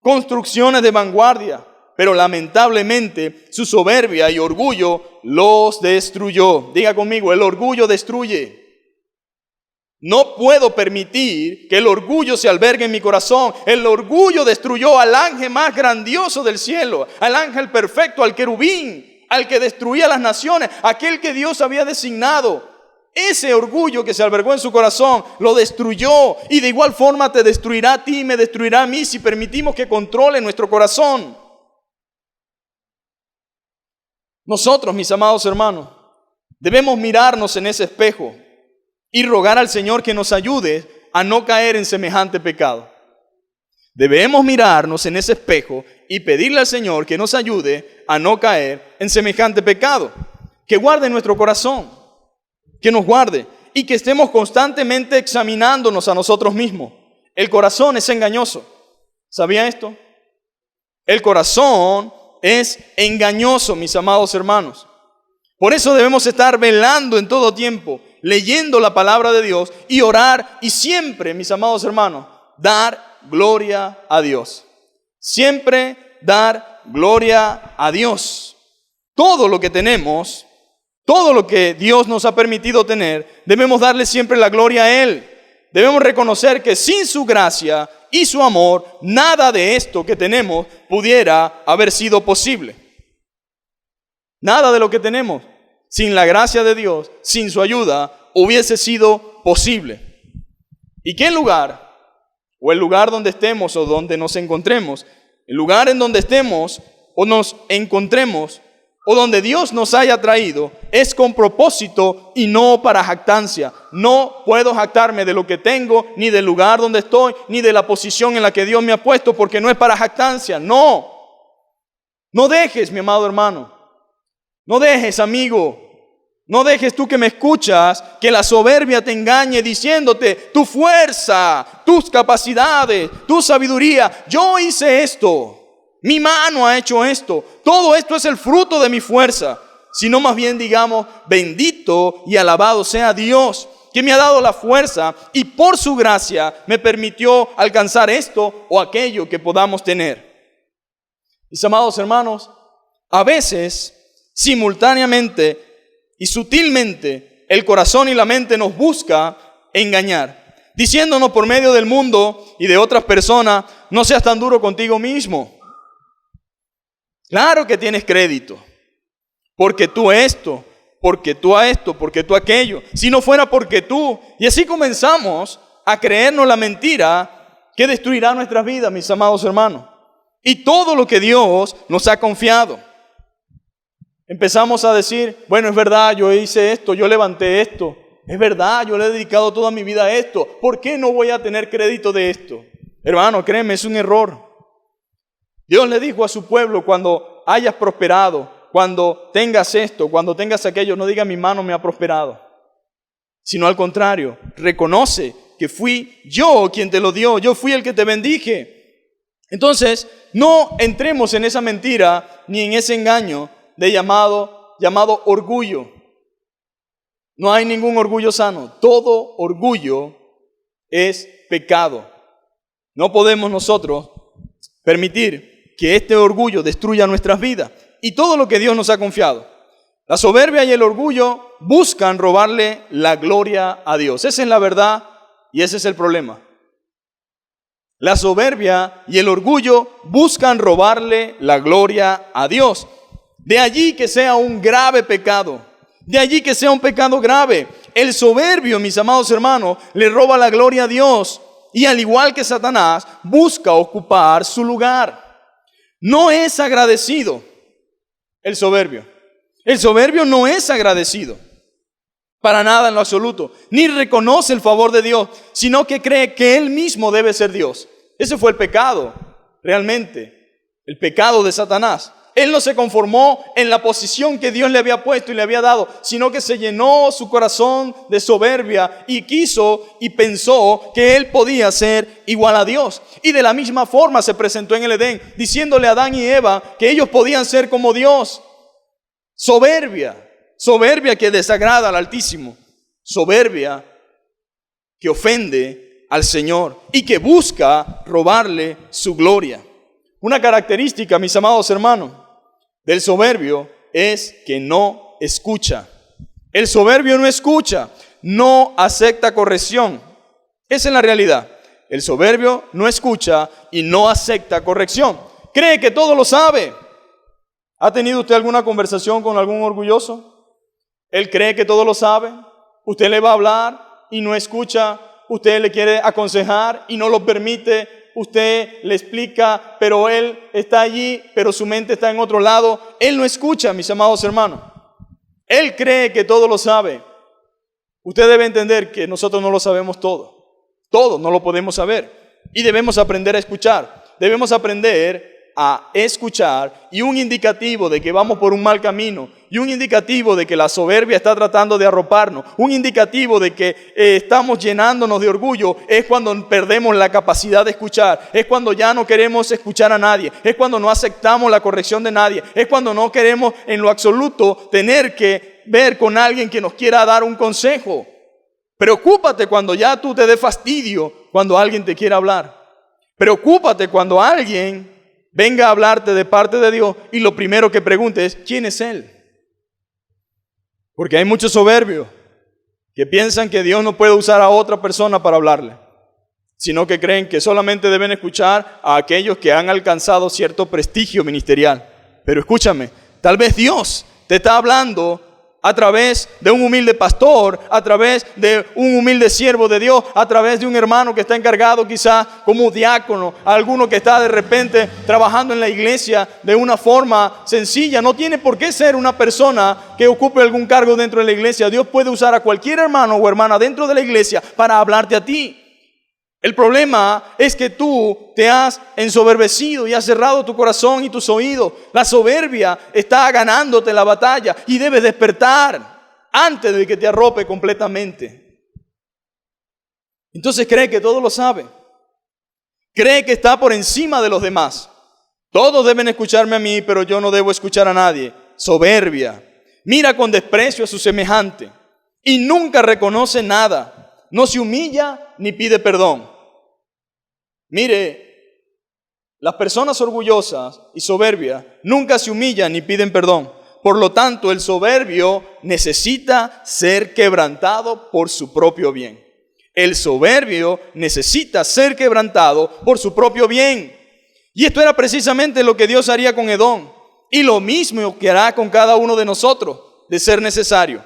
Construcciones de vanguardia, pero lamentablemente su soberbia y orgullo los destruyó. Diga conmigo, el orgullo destruye. No puedo permitir que el orgullo se albergue en mi corazón. El orgullo destruyó al ángel más grandioso del cielo, al ángel perfecto, al querubín, al que destruía las naciones, aquel que Dios había designado. Ese orgullo que se albergó en su corazón lo destruyó, y de igual forma te destruirá a ti y me destruirá a mí si permitimos que controle nuestro corazón. Nosotros, mis amados hermanos, debemos mirarnos en ese espejo y rogar al Señor que nos ayude a no caer en semejante pecado. Debemos mirarnos en ese espejo y pedirle al Señor que nos ayude a no caer en semejante pecado. Que guarde nuestro corazón, que nos guarde y que estemos constantemente examinándonos a nosotros mismos. El corazón es engañoso. ¿Sabía esto? El corazón es engañoso, mis amados hermanos. Por eso debemos estar velando en todo tiempo, leyendo la palabra de Dios y orar, y siempre, mis amados hermanos, dar gloria a Dios. Siempre dar gloria a Dios. Todo lo que tenemos, todo lo que Dios nos ha permitido tener, debemos darle siempre la gloria a Él. Debemos reconocer que sin su gracia y su amor, nada de esto que tenemos pudiera haber sido posible. Nada de lo que tenemos, sin la gracia de Dios, sin su ayuda, hubiese sido posible. ¿Y qué lugar, o el lugar donde estemos o donde nos encontremos, el lugar en donde estemos o nos encontremos, o donde Dios nos haya traído, es con propósito y no para jactancia? No puedo jactarme de lo que tengo, ni del lugar donde estoy, ni de la posición en la que Dios me ha puesto, porque no es para jactancia. No. No dejes, mi amado hermano. No dejes, amigo. No dejes tú que me escuchas, que la soberbia te engañe diciéndote tu fuerza, tus capacidades, tu sabiduría. Yo hice esto. Mi mano ha hecho esto. Todo esto es el fruto de mi fuerza. Sino más bien digamos, bendito y alabado sea Dios, que me ha dado la fuerza y por su gracia me permitió alcanzar esto o aquello que podamos tener. Mis amados hermanos, a veces, simultáneamente y sutilmente, el corazón y la mente nos busca engañar, diciéndonos por medio del mundo y de otras personas, no seas tan duro contigo mismo. Claro que tienes crédito. Porque tú esto, porque tú a esto, porque tú aquello. Si no fuera porque tú. Y así comenzamos a creernos la mentira que destruirá nuestras vidas, mis amados hermanos. Y todo lo que Dios nos ha confiado. Empezamos a decir, bueno, es verdad, yo hice esto, yo levanté esto. Es verdad, yo le he dedicado toda mi vida a esto. ¿Por qué no voy a tener crédito de esto? Hermano, créeme, es un error. Dios le dijo a su pueblo, cuando hayas prosperado, cuando tengas esto, cuando tengas aquello, no diga mi mano me ha prosperado. Sino al contrario, reconoce que fui yo quien te lo dio, yo fui el que te bendije. Entonces, no entremos en esa mentira ni en ese engaño de llamado orgullo. No hay ningún orgullo sano. Todo orgullo es pecado. No podemos nosotros permitir que este orgullo destruya nuestras vidas y todo lo que Dios nos ha confiado. La soberbia y el orgullo buscan robarle la gloria a Dios. Esa es la verdad y ese es el problema. La soberbia y el orgullo buscan robarle la gloria a Dios. De allí que sea un grave pecado. De allí que sea un pecado grave. El soberbio, mis amados hermanos, le roba la gloria a Dios. Y al igual que Satanás, busca ocupar su lugar. No es agradecido el soberbio. El soberbio no es agradecido. Para nada en lo absoluto. Ni reconoce el favor de Dios, sino que cree que él mismo debe ser Dios. Ese fue el pecado, realmente. El pecado de Satanás. Él no se conformó en la posición que Dios le había puesto y le había dado, sino que se llenó su corazón de soberbia y quiso y pensó que él podía ser igual a Dios. Y de la misma forma se presentó en el Edén, diciéndole a Adán y Eva que ellos podían ser como Dios. Soberbia que desagrada al Altísimo. Soberbia que ofende al Señor y que busca robarle su gloria. Una característica, mis amados hermanos, del soberbio es que no escucha. El soberbio no escucha, no acepta corrección. Esa es la realidad. El soberbio no escucha y no acepta corrección. Cree que todo lo sabe. ¿Ha tenido usted alguna conversación con algún orgulloso? Él cree que todo lo sabe. Usted le va a hablar y no escucha. Usted le quiere aconsejar y no lo permite. Usted le explica, pero él está allí, pero su mente está en otro lado. Él no escucha, mis amados hermanos. Él cree que todo lo sabe. Usted debe entender que nosotros no lo sabemos todo. Todo no lo podemos saber. Y debemos aprender a escuchar. Debemos aprender a escuchar, y un indicativo de que vamos por un mal camino, y un indicativo de que la soberbia está tratando de arroparnos, un indicativo de que estamos llenándonos de orgullo, es cuando perdemos la capacidad de escuchar, es cuando ya no queremos escuchar a nadie, es cuando no aceptamos la corrección de nadie, es cuando no queremos en lo absoluto tener que ver con alguien que nos quiera dar un consejo. Preocúpate cuando ya tú te des fastidio cuando alguien te quiera hablar. Preocúpate cuando alguien venga a hablarte de parte de Dios y lo primero que pregunte es, ¿quién es Él? Porque hay muchos soberbios que piensan que Dios no puede usar a otra persona para hablarle, sino que creen que solamente deben escuchar a aquellos que han alcanzado cierto prestigio ministerial. Pero escúchame, tal vez Dios te está hablando a través de un humilde pastor, a través de un humilde siervo de Dios, a través de un hermano que está encargado quizás como diácono, alguno que está de repente trabajando en la iglesia de una forma sencilla. No tiene por qué ser una persona que ocupe algún cargo dentro de la iglesia. Dios puede usar a cualquier hermano o hermana dentro de la iglesia para hablarte a ti. El problema es que tú te has ensoberbecido y has cerrado tu corazón y tus oídos. La soberbia está ganándote la batalla y debes despertar antes de que te arrope completamente. Entonces cree que todo lo sabe. Cree que está por encima de los demás. Todos deben escucharme a mí, pero yo no debo escuchar a nadie. Soberbia. Mira con desprecio a su semejante y nunca reconoce nada. No se humilla ni pide perdón. Mire, las personas orgullosas y soberbias nunca se humillan ni piden perdón. Por lo tanto, el soberbio necesita ser quebrantado por su propio bien. El soberbio necesita ser quebrantado por su propio bien. Y esto era precisamente lo que Dios haría con Edom. y lo mismo que hará con cada uno de nosotros, de ser necesario.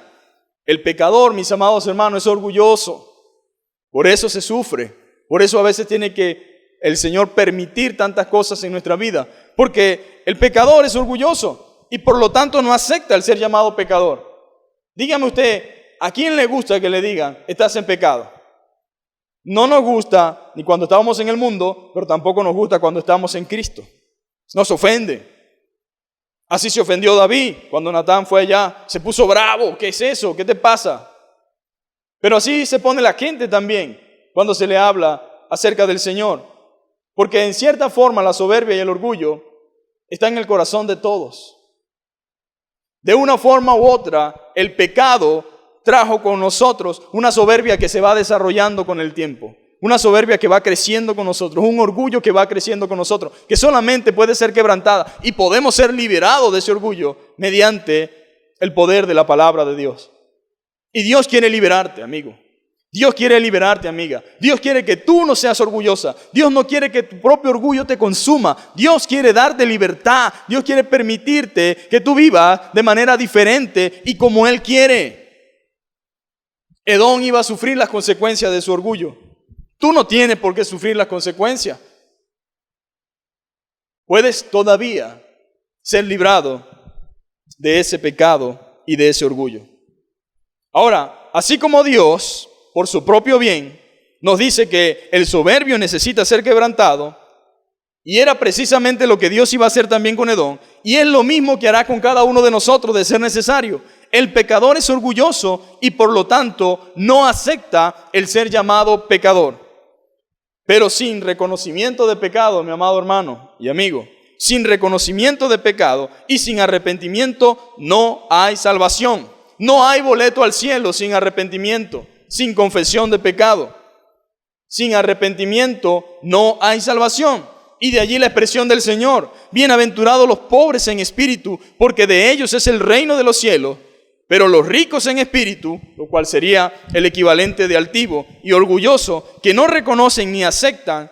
El pecador, mis amados hermanos, es orgulloso. Por eso se sufre. Por eso a veces tiene que el Señor permitir tantas cosas en nuestra vida. Porque el pecador es orgulloso y por lo tanto no acepta el ser llamado pecador. Dígame usted, ¿a quién le gusta que le digan, estás en pecado? No nos gusta ni cuando estábamos en el mundo, pero tampoco nos gusta cuando estamos en Cristo. Nos ofende. Así se ofendió David cuando Natán fue allá. Se puso bravo. ¿Qué es eso? ¿Qué te pasa? Pero así se pone la gente también cuando se le habla acerca del Señor. Porque en cierta forma la soberbia y el orgullo están en el corazón de todos. De una forma u otra, el pecado trajo con nosotros una soberbia que se va desarrollando con el tiempo. Una soberbia que va creciendo con nosotros, un orgullo que va creciendo con nosotros, que solamente puede ser quebrantada y podemos ser liberados de ese orgullo mediante el poder de la palabra de Dios. Y Dios quiere liberarte, amigo. Dios quiere liberarte, amiga. Dios quiere que tú no seas orgullosa. Dios no quiere que tu propio orgullo te consuma. Dios quiere darte libertad. Dios quiere permitirte que tú vivas de manera diferente y como Él quiere. Edom iba a sufrir las consecuencias de su orgullo. Tú no tienes por qué sufrir las consecuencias. Puedes todavía ser librado de ese pecado y de ese orgullo. Ahora, así como Dios, por su propio bien, nos dice que el soberbio necesita ser quebrantado, y era precisamente lo que Dios iba a hacer también con Edom, y es lo mismo que hará con cada uno de nosotros de ser necesario. El pecador es orgulloso y por lo tanto no acepta el ser llamado pecador. Pero sin reconocimiento de pecado, mi amado hermano y amigo, sin reconocimiento de pecado y sin arrepentimiento no hay salvación. No hay boleto al cielo sin arrepentimiento, sin confesión de pecado. Sin arrepentimiento no hay salvación. Y de allí la expresión del Señor: bienaventurados los pobres en espíritu, porque de ellos es el reino de los cielos. Pero los ricos en espíritu, lo cual sería el equivalente de altivo y orgulloso, que no reconocen ni aceptan,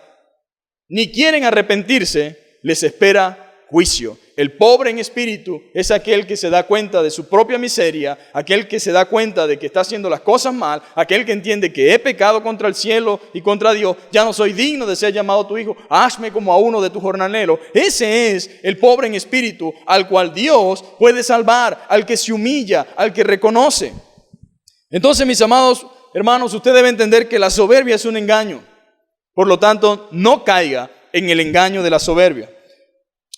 ni quieren arrepentirse, les espera juicio. El pobre en espíritu es aquel que se da cuenta de su propia miseria, aquel que se da cuenta de que está haciendo las cosas mal, aquel que entiende que he pecado contra el cielo y contra Dios, ya no soy digno de ser llamado tu hijo, hazme como a uno de tus jornaleros. Ese es el pobre en espíritu al cual Dios puede salvar, al que se humilla, al que reconoce. Entonces, mis amados hermanos, usted debe entender que la soberbia es un engaño. Por lo tanto, no caiga en el engaño de la soberbia.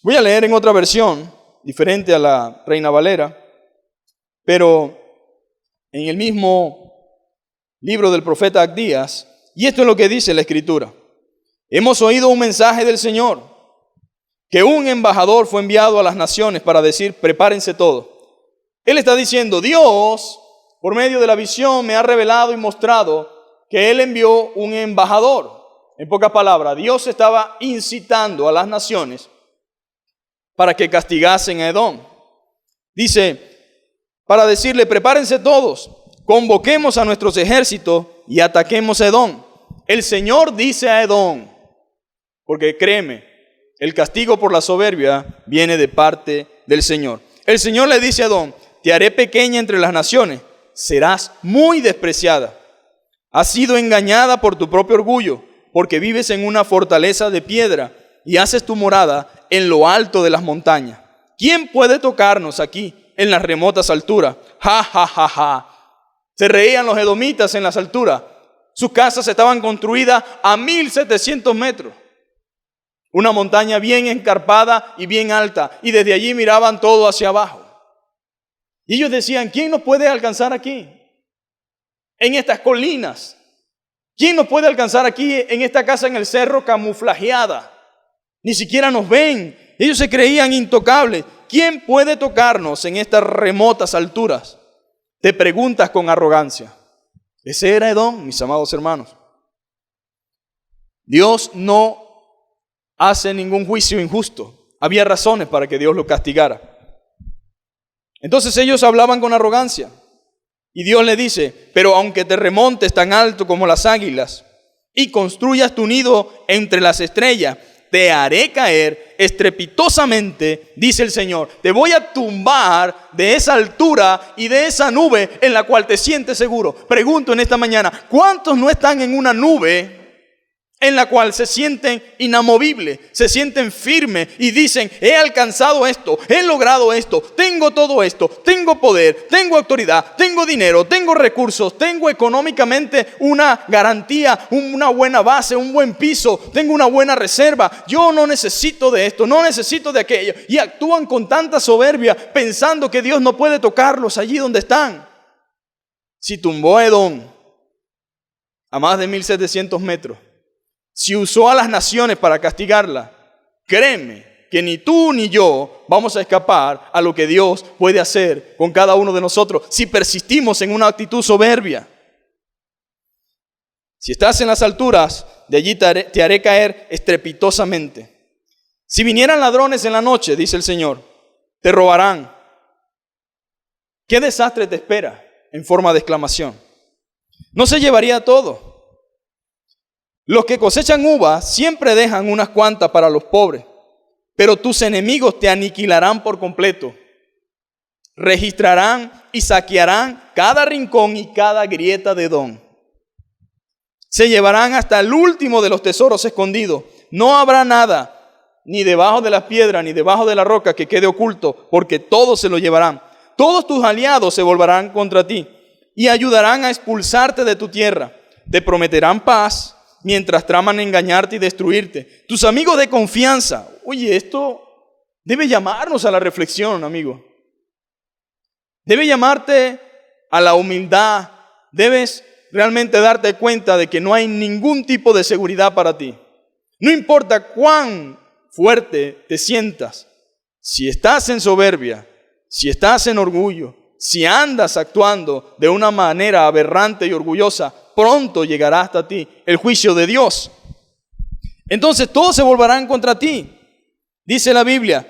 Voy a leer en otra versión, diferente a la Reina Valera, pero en el mismo libro del profeta Abdías, y esto es lo que dice la Escritura. Hemos oído un mensaje del Señor, que un embajador fue enviado a las naciones para decir, prepárense todos. Él está diciendo, Dios, por medio de la visión, me ha revelado y mostrado que Él envió un embajador. En pocas palabras, Dios estaba incitando a las naciones para que castigasen a Edom. Dice, para decirle, prepárense todos, convoquemos a nuestros ejércitos y ataquemos a Edom. El Señor dice a Edom, porque créeme, el castigo por la soberbia viene de parte del Señor. El Señor le dice a Edom, te haré pequeña entre las naciones, serás muy despreciada. Has sido engañada por tu propio orgullo, porque vives en una fortaleza de piedra y haces tu morada en lo alto de las montañas. ¿Quién puede tocarnos aquí en las remotas alturas? Ja, ja, ja, ja. Se reían los edomitas en las alturas. Sus casas estaban construidas a 1700 metros. Una montaña bien escarpada y bien alta. Y desde allí miraban todo hacia abajo. Y ellos decían, ¿quién nos puede alcanzar aquí? En estas colinas. ¿Quién nos puede alcanzar aquí en esta casa en el cerro camuflajeada? Ni siquiera nos ven. Ellos se creían intocables. ¿Quién puede tocarnos en estas remotas alturas? Te preguntas con arrogancia. Ese era Edom, mis amados hermanos. Dios no hace ningún juicio injusto. Había razones para que Dios lo castigara. Entonces ellos hablaban con arrogancia. Y Dios le dice, pero aunque te remontes tan alto como las águilas y construyas tu nido entre las estrellas te haré caer estrepitosamente, dice el Señor. Te voy a tumbar de esa altura y de esa nube en la cual te sientes seguro. Pregunto en esta mañana, ¿cuántos no están en una nube en la cual se sienten inamovibles, se sienten firmes y dicen, he alcanzado esto, he logrado esto, tengo todo esto, tengo poder, tengo autoridad, tengo dinero, tengo recursos, tengo económicamente una garantía, una buena base, un buen piso, tengo una buena reserva, yo no necesito de esto, no necesito de aquello, y actúan con tanta soberbia pensando que Dios no puede tocarlos allí donde están? Si tumbó a Edom a más de 1700 metros, si usó a las naciones para castigarla, créeme que ni tú ni yo vamos a escapar a lo que Dios puede hacer con cada uno de nosotros si persistimos en una actitud soberbia. Si estás en las alturas, de allí te haré caer estrepitosamente. Si vinieran ladrones en la noche, dice el Señor, te robarán. ¿Qué desastre te espera? En forma de exclamación. No se llevaría todo. Los que cosechan uvas siempre dejan unas cuantas para los pobres, pero tus enemigos te aniquilarán por completo. Registrarán y saquearán cada rincón y cada grieta de Edom. Se llevarán hasta el último de los tesoros escondidos. No habrá nada, ni debajo de las piedras, ni debajo de la roca que quede oculto, porque todos se lo llevarán. Todos tus aliados se volverán contra ti y ayudarán a expulsarte de tu tierra. Te prometerán paz mientras traman engañarte y destruirte. Tus amigos de confianza. Oye, esto debe llamarnos a la reflexión, amigo. Debe llamarte a la humildad. Debes realmente darte cuenta de que no hay ningún tipo de seguridad para ti. No importa cuán fuerte te sientas. Si estás en soberbia, si estás en orgullo, si andas actuando de una manera aberrante y orgullosa, pronto llegará hasta ti el juicio de Dios. Entonces todos se volverán contra ti. Dice la Biblia,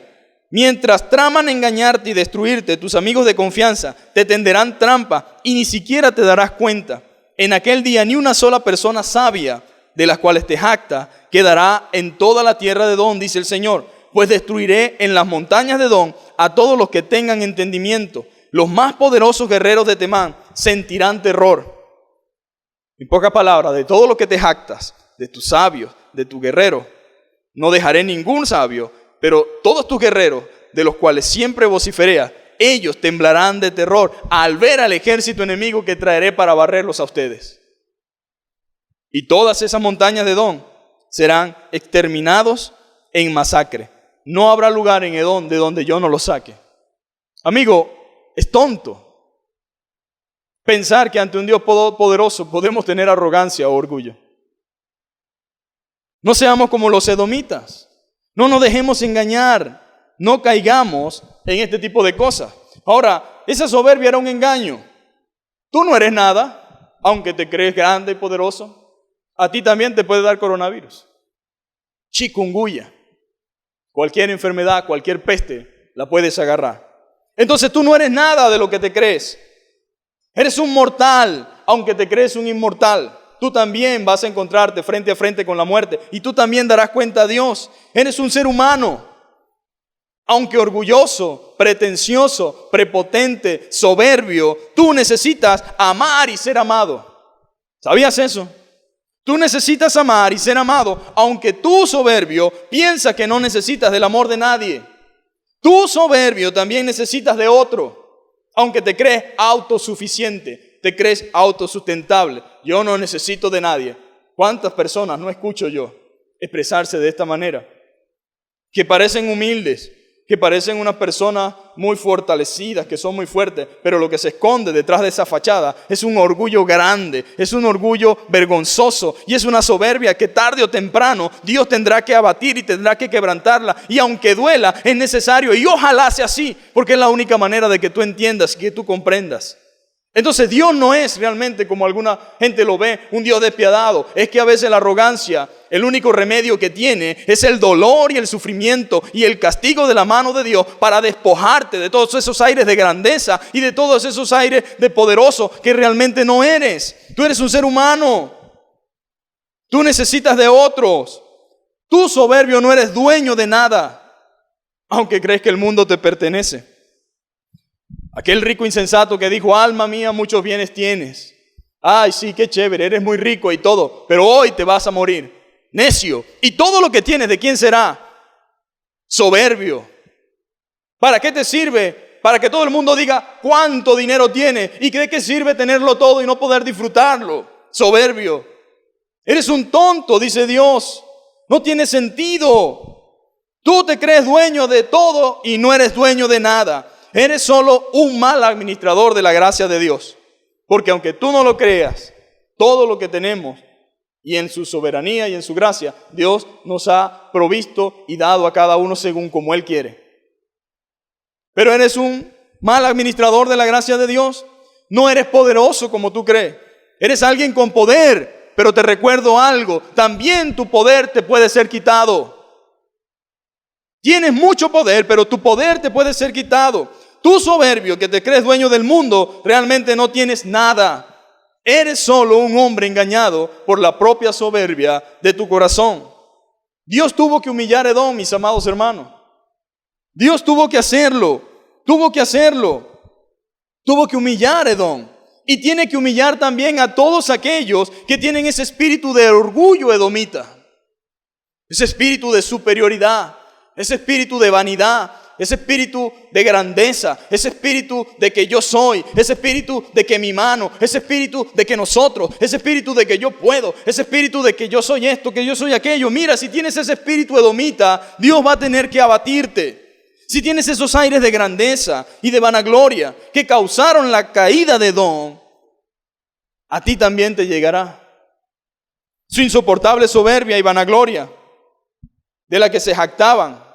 mientras traman engañarte y destruirte, tus amigos de confianza te tenderán trampa y ni siquiera te darás cuenta. En aquel día ni una sola persona sabia de las cuales te jacta quedará en toda la tierra de Edom, dice el Señor. Pues destruiré en las montañas de Edom a todos los que tengan entendimiento. Los más poderosos guerreros de Temán sentirán terror. En pocas palabras, de todo lo que te jactas, de tus sabios, de tu guerrero, no dejaré ningún sabio, pero todos tus guerreros, de los cuales siempre vociferea, ellos temblarán de terror al ver al ejército enemigo que traeré para barrerlos a ustedes. Y todas esas montañas de Edom serán exterminados en masacre. No habrá lugar en Edom de donde yo no los saque. Amigo, es tonto pensar que ante un Dios poderoso podemos tener arrogancia o orgullo. No seamos como los edomitas. No nos dejemos engañar. No caigamos en este tipo de cosas. Ahora, esa soberbia era un engaño. Tú no eres nada, aunque te crees grande y poderoso. A ti también te puede dar coronavirus, chikungunya, cualquier enfermedad, cualquier peste, la puedes agarrar. Entonces tú no eres nada de lo que te crees. Eres un mortal, aunque te crees un inmortal. Tú también vas a encontrarte frente a frente con la muerte y tú también darás cuenta a Dios. Eres un ser humano, aunque orgulloso, pretencioso, prepotente, soberbio. Tú necesitas amar y ser amado. ¿Sabías eso? Tú necesitas amar y ser amado, aunque tú soberbio piensas que no necesitas del amor de nadie. Tú soberbio también necesitas de otro, aunque te crees autosuficiente, te crees autosustentable. Yo no necesito de nadie. ¿Cuántas personas no escucho yo expresarse de esta manera? Que parecen humildes, que parecen unas personas muy fortalecidas, que son muy fuertes, pero lo que se esconde detrás de esa fachada es un orgullo grande, es un orgullo vergonzoso y es una soberbia que tarde o temprano Dios tendrá que abatir y tendrá que quebrantarla, y aunque duela es necesario, y ojalá sea así, porque es la única manera de que tú entiendas y que tú comprendas. Entonces Dios no es realmente, como alguna gente lo ve, un Dios despiadado. Es que a veces la arrogancia, el único remedio que tiene es el dolor y el sufrimiento y el castigo de la mano de Dios para despojarte de todos esos aires de grandeza y de todos esos aires de poderoso que realmente no eres. Tú eres un ser humano. Tú necesitas de otros. Tú, soberbio, no eres dueño de nada, aunque crees que el mundo te pertenece. Aquel rico insensato que dijo, alma mía, muchos bienes tienes. Ay, sí, qué chévere, eres muy rico y todo, pero hoy te vas a morir. Necio. ¿Y todo lo que tienes, de quién será? Soberbio. ¿Para qué te sirve? Para que todo el mundo diga cuánto dinero tiene. ¿Y de qué sirve tenerlo todo y no poder disfrutarlo? Soberbio. Eres un tonto, dice Dios. No tiene sentido. Tú te crees dueño de todo y no eres dueño de nada. Eres solo un mal administrador de la gracia de Dios. Porque aunque tú no lo creas, todo lo que tenemos y en su soberanía y en su gracia, Dios nos ha provisto y dado a cada uno según como Él quiere. Pero eres un mal administrador de la gracia de Dios. No eres poderoso como tú crees. Eres alguien con poder, pero te recuerdo algo. También tu poder te puede ser quitado. Tienes mucho poder, pero tu poder te puede ser quitado. Tú, soberbio, que te crees dueño del mundo, realmente no tienes nada. Eres solo un hombre engañado por la propia soberbia de tu corazón. Dios tuvo que humillar a Edom, mis amados hermanos. Dios tuvo que hacerlo. Tuvo que humillar a Edom. Y tiene que humillar también a todos aquellos que tienen ese espíritu de orgullo edomita. Ese espíritu de superioridad. Ese espíritu de vanidad, ese espíritu de grandeza, ese espíritu de que yo soy, ese espíritu de que mi mano, ese espíritu de que nosotros, ese espíritu de que yo puedo, ese espíritu de que yo soy esto, que yo soy aquello. Mira, si tienes ese espíritu edomita, Dios va a tener que abatirte. Si tienes esos aires de grandeza y de vanagloria que causaron la caída de Edom, a ti también te llegará. Su insoportable soberbia y vanagloria de la que se jactaban,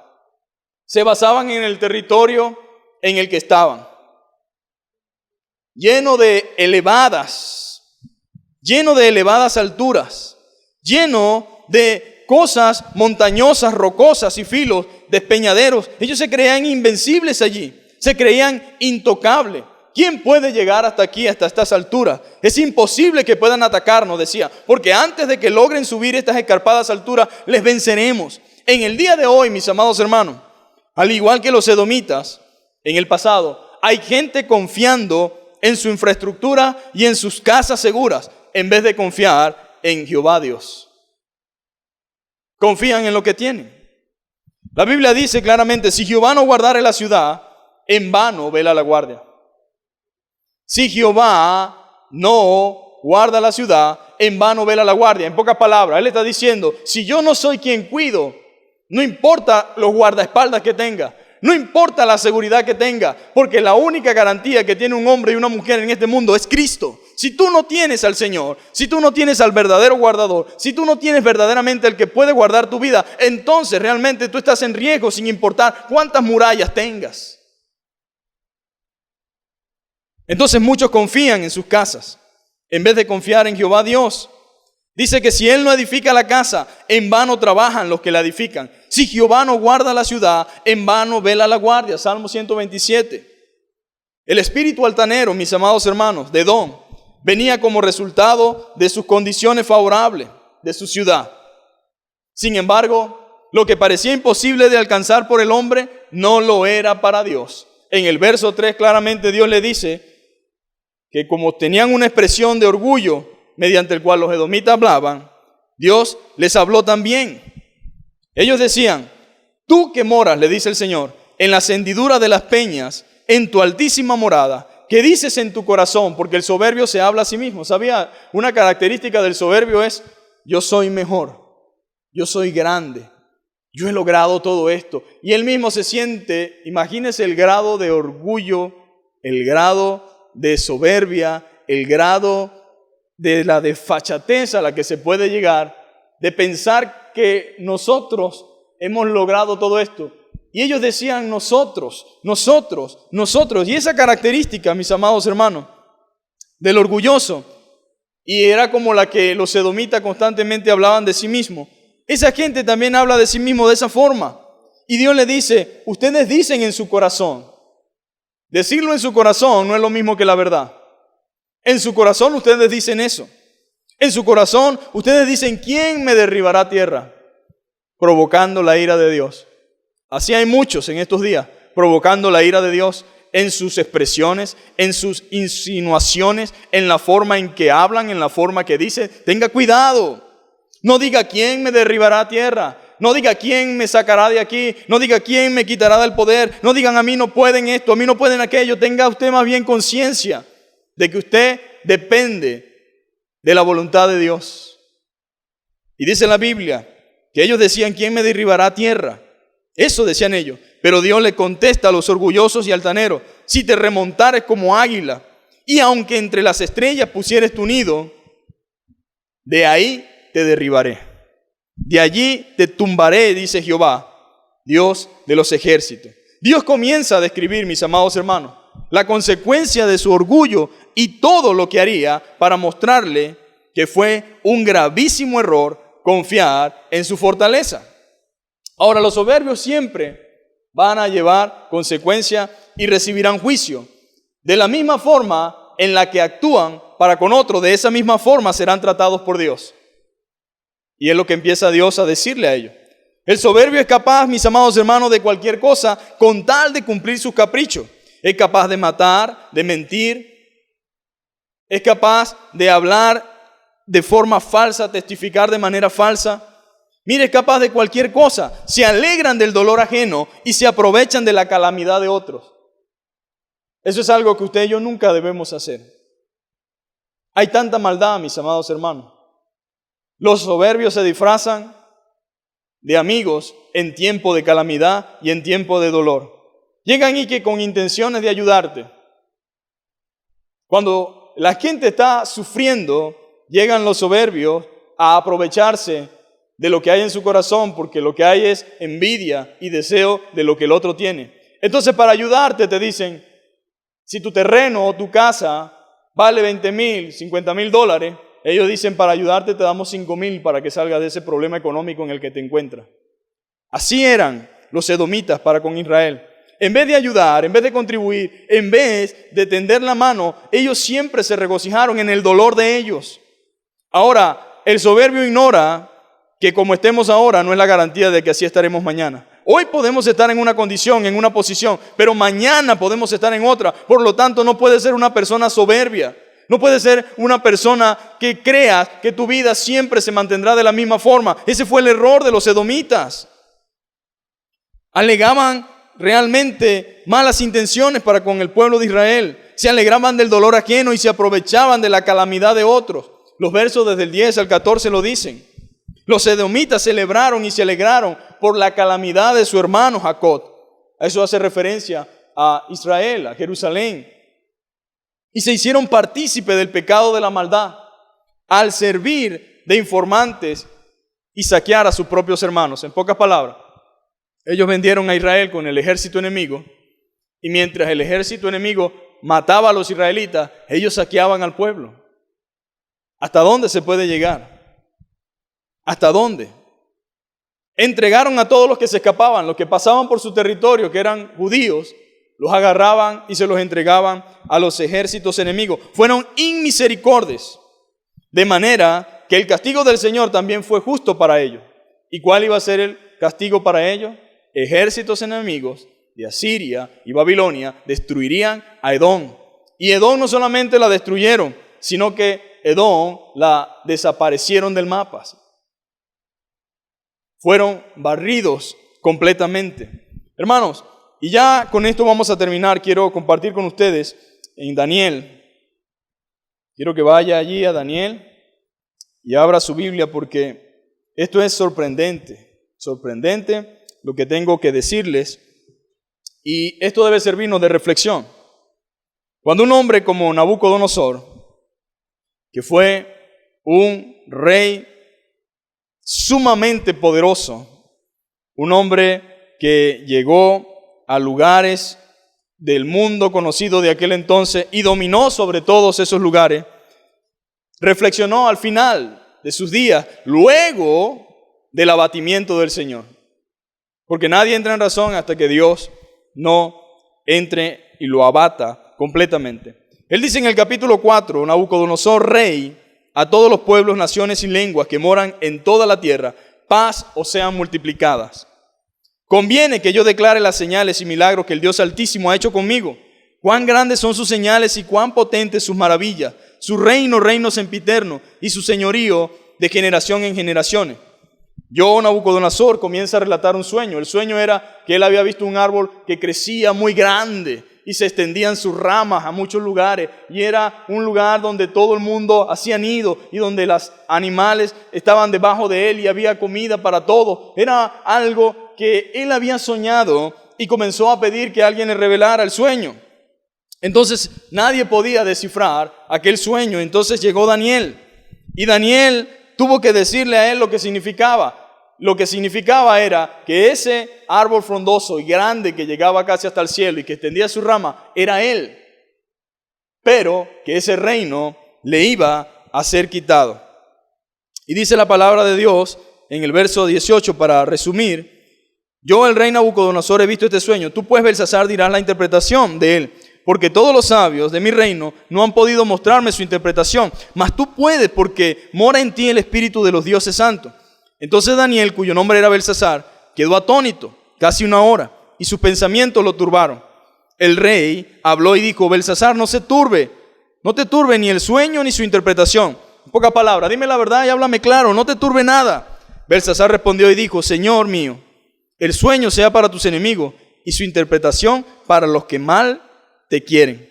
se basaban en el territorio en el que estaban, lleno de elevadas alturas, lleno de cosas montañosas, rocosas y filos, despeñaderos. Ellos se creían invencibles allí, se creían intocables. ¿Quién puede llegar hasta aquí, hasta estas alturas? Es imposible que puedan atacarnos, decía, porque antes de que logren subir estas escarpadas alturas, les venceremos. En el día de hoy, mis amados hermanos, al igual que los edomitas en el pasado, hay gente confiando en su infraestructura y en sus casas seguras en vez de confiar en Jehová Dios. Confían en lo que tienen. La Biblia dice claramente, si Jehová no guardare la ciudad, en vano vela la guardia. Si Jehová no guarda la ciudad, en vano vela la guardia. En pocas palabras, Él está diciendo, si yo no soy quien cuido, no importa los guardaespaldas que tenga, no importa la seguridad que tenga, porque la única garantía que tiene un hombre y una mujer en este mundo es Cristo. Si tú no tienes al Señor, si tú no tienes al verdadero guardador, si tú no tienes verdaderamente el que puede guardar tu vida, entonces realmente tú estás en riesgo sin importar cuántas murallas tengas. Entonces muchos confían en sus casas en vez de confiar en Jehová Dios. Dice que si Él no edifica la casa, en vano trabajan los que la edifican. Si Jehová no guarda la ciudad, en vano vela la guardia. Salmo 127. El espíritu altanero, mis amados hermanos, de Edom, venía como resultado de sus condiciones favorables, de su ciudad. Sin embargo, lo que parecía imposible de alcanzar por el hombre, no lo era para Dios. En el verso 3 claramente Dios le dice que como tenían una expresión de orgullo, mediante el cual los edomitas hablaban, Dios les habló también. Ellos decían, tú que moras, le dice el Señor, en las hendiduras de las peñas, en tu altísima morada, ¿qué dices en tu corazón? Porque el soberbio se habla a sí mismo. ¿Sabía? Una característica del soberbio es, yo soy mejor, yo soy grande, yo he logrado todo esto. Y él mismo se siente, imagínese el grado de orgullo, el grado de soberbia, el grado de la desfachatez a la que se puede llegar, de pensar que nosotros hemos logrado todo esto. Y ellos decían nosotros. Y esa característica, mis amados hermanos, del orgulloso, y era como la que los edomitas constantemente hablaban de sí mismos. Esa gente también habla de sí mismo de esa forma. Y Dios le dice, ustedes dicen en su corazón. Decirlo en su corazón no es lo mismo que la verdad. En su corazón ustedes dicen eso. En su corazón ustedes dicen, ¿quién me derribará a tierra? provocando la ira de Dios. Así hay muchos en estos días, provocando la ira de Dios en sus expresiones, en sus insinuaciones, en la forma en que hablan, en la forma que dicen. Tenga cuidado. No diga quién me derribará a tierra. No diga quién me sacará de aquí. No diga quién me quitará del poder. No digan a mí no pueden esto, a mí no pueden aquello. Tenga usted más bien conciencia de que usted depende de la voluntad de Dios. Y dice la Biblia que ellos decían, ¿quién me derribará a tierra? Eso decían ellos. Pero Dios le contesta a los orgullosos y altaneros, si te remontares como águila, y aunque entre las estrellas pusieres tu nido, de ahí te derribaré. De allí te tumbaré, dice Jehová, Dios de los ejércitos. Dios comienza a describir, mis amados hermanos, la consecuencia de su orgullo y todo lo que haría para mostrarle que fue un gravísimo error confiar en su fortaleza. Ahora, los soberbios siempre van a llevar consecuencia y recibirán juicio. De la misma forma en la que actúan para con otro, de esa misma forma serán tratados por Dios. Y es lo que empieza Dios a decirle a ellos. El soberbio es capaz, mis amados hermanos, de cualquier cosa con tal de cumplir sus caprichos. Es capaz de matar, de mentir. Es capaz de hablar de forma falsa, testificar de manera falsa. Mire, es capaz de cualquier cosa. Se alegran del dolor ajeno y se aprovechan de la calamidad de otros. Eso es algo que usted y yo nunca debemos hacer. Hay tanta maldad, mis amados hermanos. Los soberbios se disfrazan de amigos en tiempo de calamidad y en tiempo de dolor. Llegan y que con intenciones de ayudarte. Cuando la gente está sufriendo, llegan los soberbios a aprovecharse de lo que hay en su corazón, porque lo que hay es envidia y deseo de lo que el otro tiene. Entonces, para ayudarte te dicen, si tu terreno o tu casa vale 20,000, 50,000 dólares, ellos dicen, para ayudarte te damos 5,000 para que salgas de ese problema económico en el que te encuentras. Así eran los edomitas para con Israel. En vez de ayudar, en vez de contribuir, en vez de tender la mano, ellos siempre se regocijaron en el dolor de ellos. Ahora, el soberbio ignora que como estemos ahora no es la garantía de que así estaremos mañana. Hoy podemos estar en una condición, en una posición, pero mañana podemos estar en otra. Por lo tanto, no puede ser una persona soberbia. No puede ser una persona que creas que tu vida siempre se mantendrá de la misma forma. Ese fue el error de los edomitas. Alegaban realmente malas intenciones para con el pueblo de Israel. Se alegraban del dolor ajeno y se aprovechaban de la calamidad de otros. Los versos desde el 10 al 14 lo dicen. Los edomitas celebraron y se alegraron por la calamidad de su hermano Jacob. A eso hace referencia a Israel, a Jerusalén. Y se hicieron partícipe del pecado de la maldad al servir de informantes y saquear a sus propios hermanos. En pocas palabras, ellos vendieron a Israel con el ejército enemigo y mientras el ejército enemigo mataba a los israelitas, ellos saqueaban al pueblo. ¿Hasta dónde se puede llegar? ¿Hasta dónde? Entregaron a todos los que se escapaban, los que pasaban por su territorio, que eran judíos, los agarraban y se los entregaban a los ejércitos enemigos. Fueron inmisericordios, de manera que el castigo del Señor también fue justo para ellos. ¿Y cuál iba a ser el castigo para ellos? Ejércitos enemigos de Asiria y Babilonia destruirían a Edom. Y Edom no solamente la destruyeron, sino que Edom la desaparecieron del mapa. Fueron barridos completamente. Hermanos, y ya con esto vamos a terminar. Quiero compartir con ustedes en Daniel. Quiero que vaya allí a Daniel y abra su Biblia porque esto es sorprendente. Sorprendente lo que tengo que decirles. Y esto debe servirnos de reflexión. Cuando un hombre como Nabucodonosor, que fue un rey sumamente poderoso, un hombre que llegó a lugares del mundo conocido de aquel entonces y dominó sobre todos esos lugares, reflexionó al final de sus días, luego del abatimiento del Señor. Porque nadie entra en razón hasta que Dios no entre y lo abata completamente. Él dice en el capítulo 4, Nabucodonosor, rey, a todos los pueblos, naciones y lenguas que moran en toda la tierra, paz os sean multiplicadas. Conviene que yo declare las señales y milagros que el Dios Altísimo ha hecho conmigo. Cuán grandes son sus señales y cuán potentes sus maravillas. Su reino sempiterno y su señorío de generación en generaciones. Yo, Nabucodonosor, comienza a relatar un sueño. El sueño era que él había visto un árbol que crecía muy grande y se extendían sus ramas a muchos lugares. Y era un lugar donde todo el mundo hacía nido y donde los animales estaban debajo de él y había comida para todos. Era algo que él había soñado y comenzó a pedir que alguien le revelara el sueño. Entonces nadie podía descifrar aquel sueño. Entonces llegó Daniel y Daniel tuvo que decirle a él lo que significaba. Lo que significaba era que ese árbol frondoso y grande que llegaba casi hasta el cielo y que extendía su rama era él, pero que ese reino le iba a ser quitado. Y dice la palabra de Dios en el verso 18 para resumir: yo, el rey Nabucodonosor, he visto este sueño. Tú pues, Belsasar, dirás la interpretación de él, porque todos los sabios de mi reino no han podido mostrarme su interpretación, mas tú puedes, porque mora en ti el espíritu de los dioses santos. Entonces Daniel, cuyo nombre era Belsasar, quedó atónito casi una hora, y sus pensamientos lo turbaron. El rey habló y dijo: Belsasar, no te turbe ni el sueño ni su interpretación. En pocas palabras, dime la verdad y háblame claro, no te turbe nada. Belsasar respondió y dijo: Señor mío, el sueño sea para tus enemigos y su interpretación para los que mal te quieren.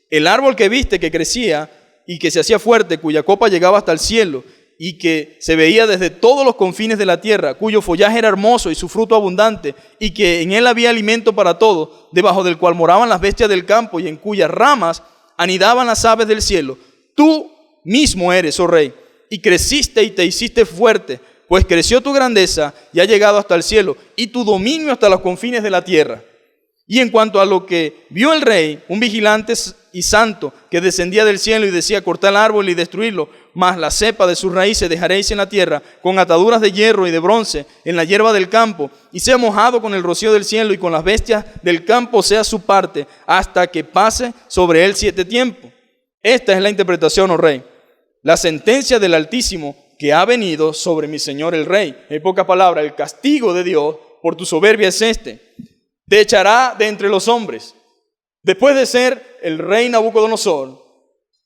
El árbol que viste que crecía y que se hacía fuerte, cuya copa llegaba hasta el cielo y que se veía desde todos los confines de la tierra, cuyo follaje era hermoso y su fruto abundante, y que en él había alimento para todos, debajo del cual moraban las bestias del campo y en cuyas ramas anidaban las aves del cielo. Tú mismo eres, oh rey, y creciste y te hiciste fuerte, pues creció tu grandeza y ha llegado hasta el cielo, y tu dominio hasta los confines de la tierra. Y en cuanto a lo que vio el rey, un vigilante y santo que descendía del cielo y decía: cortad el árbol y destruirlo, mas la cepa de sus raíces dejaréis en la tierra, con ataduras de hierro y de bronce, en la hierba del campo, y sea mojado con el rocío del cielo, y con las bestias del campo sea su parte, hasta que pase sobre él 7 tiempos. Esta es la interpretación, oh rey, la sentencia del Altísimo que ha venido sobre mi señor el rey. En pocas palabras, el castigo de Dios por tu soberbia es este: te echará de entre los hombres. Después de ser el rey Nabucodonosor,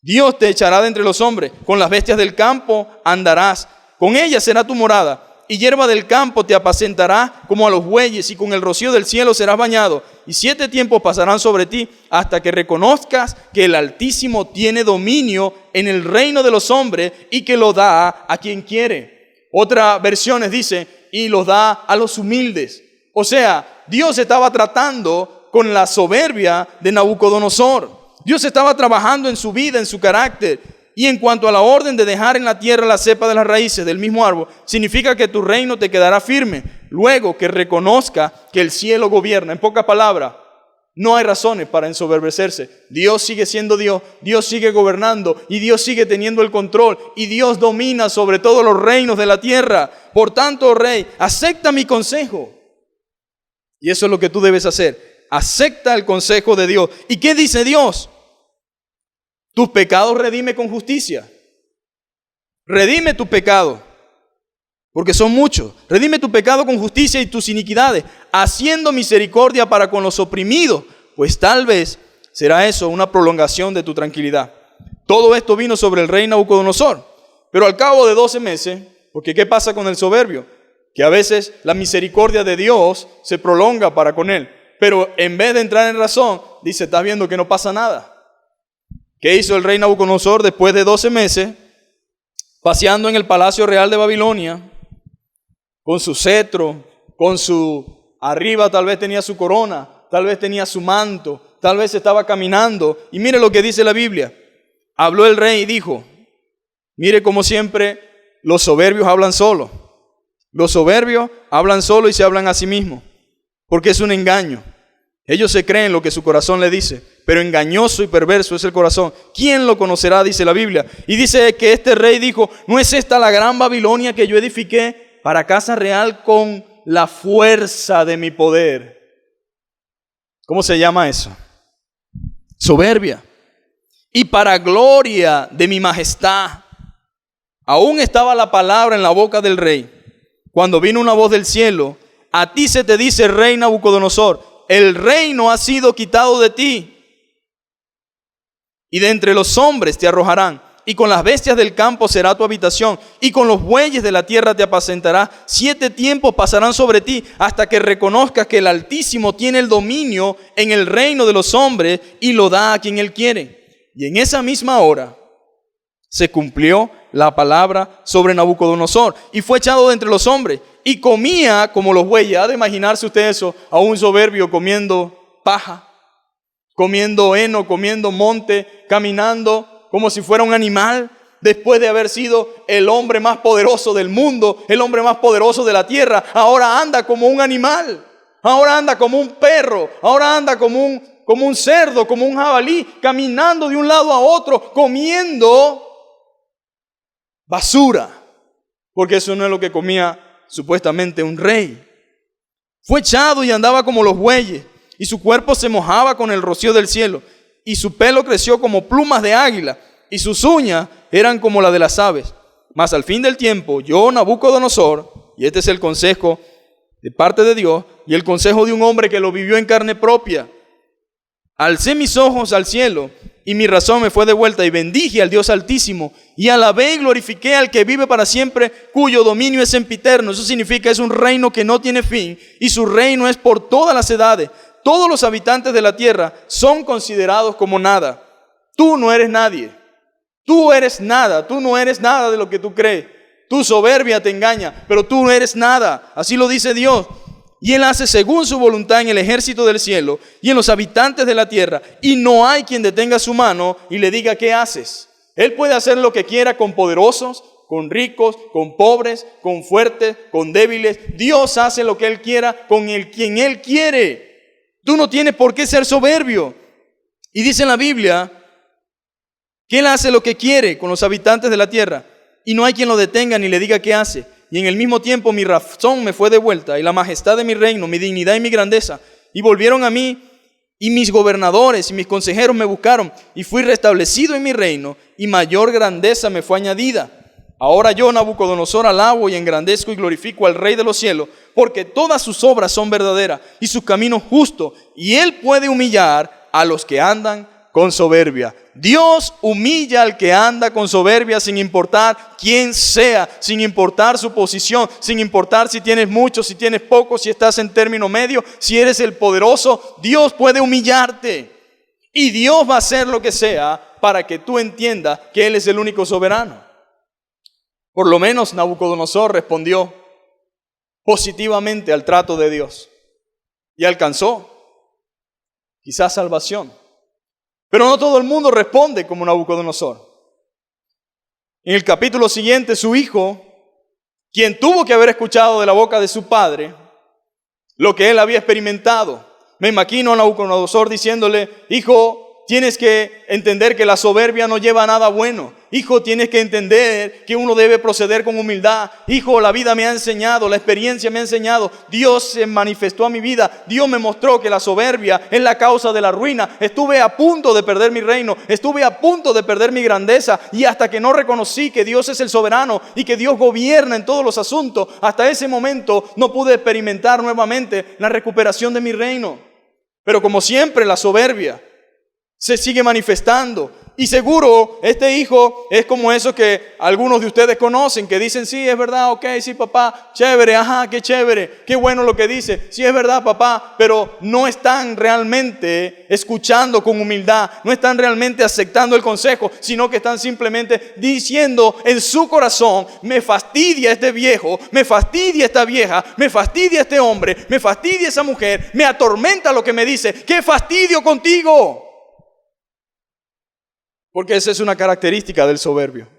Dios te echará de entre los hombres. Con las bestias del campo andarás, con ellas será tu morada, y hierba del campo te apacentará como a los bueyes, y con el rocío del cielo serás bañado. Y 7 tiempos pasarán sobre ti, hasta que reconozcas que el Altísimo tiene dominio en el reino de los hombres y que lo da a quien quiere. Otra versión dice: y los da a los humildes. O sea, Dios estaba tratando con la soberbia de Nabucodonosor. Dios estaba trabajando en su vida, en su carácter. Y en cuanto a la orden de dejar en la tierra la cepa de las raíces del mismo árbol, significa que tu reino te quedará firme, luego que reconozca que el cielo gobierna. En pocas palabras, no hay razones para ensoberbecerse. Dios sigue siendo Dios, Dios sigue gobernando y Dios sigue teniendo el control, y Dios domina sobre todos los reinos de la tierra. Por tanto, oh rey, acepta mi consejo. Y eso es lo que tú debes hacer. Acepta el consejo de Dios. ¿Y qué dice Dios? Tus pecados redime con justicia. Redime tu pecado, porque son muchos. Redime tu pecado con justicia y tus iniquidades, haciendo misericordia para con los oprimidos, pues tal vez será eso una prolongación de tu tranquilidad. Todo esto vino sobre el rey Nabucodonosor. Pero al cabo de 12 meses, porque ¿qué pasa con el soberbio? Que a veces la misericordia de Dios se prolonga para con él. Pero en vez de entrar en razón, dice: estás viendo que no pasa nada. ¿Qué hizo el rey Nabucodonosor después de 12 meses? Paseando en el palacio real de Babilonia, con su cetro, arriba tal vez tenía su corona, tal vez tenía su manto, tal vez estaba caminando. Y mire lo que dice la Biblia. Habló el rey y dijo: mire, como siempre, los soberbios hablan solo. Los soberbios hablan solo y se hablan a sí mismos, porque es un engaño. Ellos se creen lo que su corazón le dice, pero engañoso y perverso es el corazón. ¿Quién lo conocerá?, dice la Biblia. Y dice que este rey dijo: ¿no es esta la gran Babilonia que yo edifiqué para casa real con la fuerza de mi poder? ¿Cómo se llama eso? Soberbia. Y para gloria de mi majestad. Aún estaba la palabra en la boca del rey, cuando vino una voz del cielo: a ti se te dice, rey Nabucodonosor, el reino ha sido quitado de ti, y de entre los hombres te arrojarán, y con las bestias del campo será tu habitación, y con los bueyes de la tierra te apacentará. 7 tiempos pasarán sobre ti, hasta que reconozcas que el Altísimo tiene el dominio en el reino de los hombres, y lo da a quien Él quiere. Y en esa misma hora se cumplió la palabra sobre Nabucodonosor, y fue echado de entre los hombres, y comía como los bueyes. ¿Ha de imaginarse usted eso? A un soberbio comiendo paja, comiendo heno, comiendo monte, caminando como si fuera un animal, después de haber sido el hombre más poderoso del mundo, el hombre más poderoso de la tierra. Ahora anda como un animal, ahora anda como un perro, ahora anda como un cerdo, como un jabalí, caminando de un lado a otro, comiendo basura, porque eso no es lo que comía supuestamente un rey. Fue echado y andaba como los bueyes, y su cuerpo se mojaba con el rocío del cielo, y su pelo creció como plumas de águila, y sus uñas eran como las de las aves. Mas al fin del tiempo, yo, Nabucodonosor, y este es el consejo de parte de Dios, y el consejo de un hombre que lo vivió en carne propia, alcé mis ojos al cielo, y mi razón me fue devuelta, y bendije al Dios Altísimo, y alabé y glorifiqué al que vive para siempre, cuyo dominio es sempiterno. Eso significa, es un reino que no tiene fin, y su reino es por todas las edades. Todos los habitantes de la tierra son considerados como nada. Tú no eres nadie. Tú eres nada. Tú no eres nada de lo que tú crees. Tu soberbia te engaña, pero tú no eres nada. Así lo dice Dios. Y Él hace según su voluntad en el ejército del cielo y en los habitantes de la tierra. Y no hay quien detenga su mano y le diga: ¿qué haces? Él puede hacer lo que quiera con poderosos, con ricos, con pobres, con fuertes, con débiles. Dios hace lo que Él quiera con quien Él quiere. Tú no tienes por qué ser soberbio. Y dice en la Biblia que Él hace lo que quiere con los habitantes de la tierra, y no hay quien lo detenga ni le diga qué hace. Y en el mismo tiempo mi razón me fue devuelta, y la majestad de mi reino, mi dignidad y mi grandeza. Y volvieron a mí, y mis gobernadores y mis consejeros me buscaron, y fui restablecido en mi reino, y mayor grandeza me fue añadida. Ahora yo, Nabucodonosor, alabo y engrandezco y glorifico al Rey de los cielos, porque todas sus obras son verdaderas y sus caminos justos, y Él puede humillar a los que andan con soberbia. Dios humilla al que anda con soberbia, sin importar quién sea, sin importar su posición, sin importar si tienes mucho, si tienes poco, si estás en término medio, si eres el poderoso. Dios puede humillarte, y Dios va a hacer lo que sea para que tú entiendas que Él es el único soberano. Por lo menos Nabucodonosor respondió positivamente al trato de Dios y alcanzó quizás salvación. Pero no todo el mundo responde como Nabucodonosor. En el capítulo siguiente, su hijo, quien tuvo que haber escuchado de la boca de su padre lo que él había experimentado, me imagino a Nabucodonosor diciéndole: hijo, tienes que entender que la soberbia no lleva a nada bueno. Hijo, tienes que entender que uno debe proceder con humildad. Hijo, la vida me ha enseñado, la experiencia me ha enseñado. Dios se manifestó a mi vida. Dios me mostró que la soberbia es la causa de la ruina. Estuve a punto de perder mi reino. Estuve a punto de perder mi grandeza. Y hasta que no reconocí que Dios es el soberano y que Dios gobierna en todos los asuntos, hasta ese momento no pude experimentar nuevamente la recuperación de mi reino. Pero como siempre, la soberbia se sigue manifestando. Y seguro este hijo es como esos que algunos de ustedes conocen, que dicen: sí, es verdad, ok, sí papá, chévere, ajá, qué chévere, qué bueno lo que dice, sí es verdad papá, pero no están realmente escuchando con humildad, no están realmente aceptando el consejo, sino que están simplemente diciendo en su corazón: me fastidia este viejo, me fastidia esta vieja, me fastidia este hombre, me fastidia esa mujer, me atormenta lo que me dice, qué fastidio contigo. Porque esa es una característica del soberbio.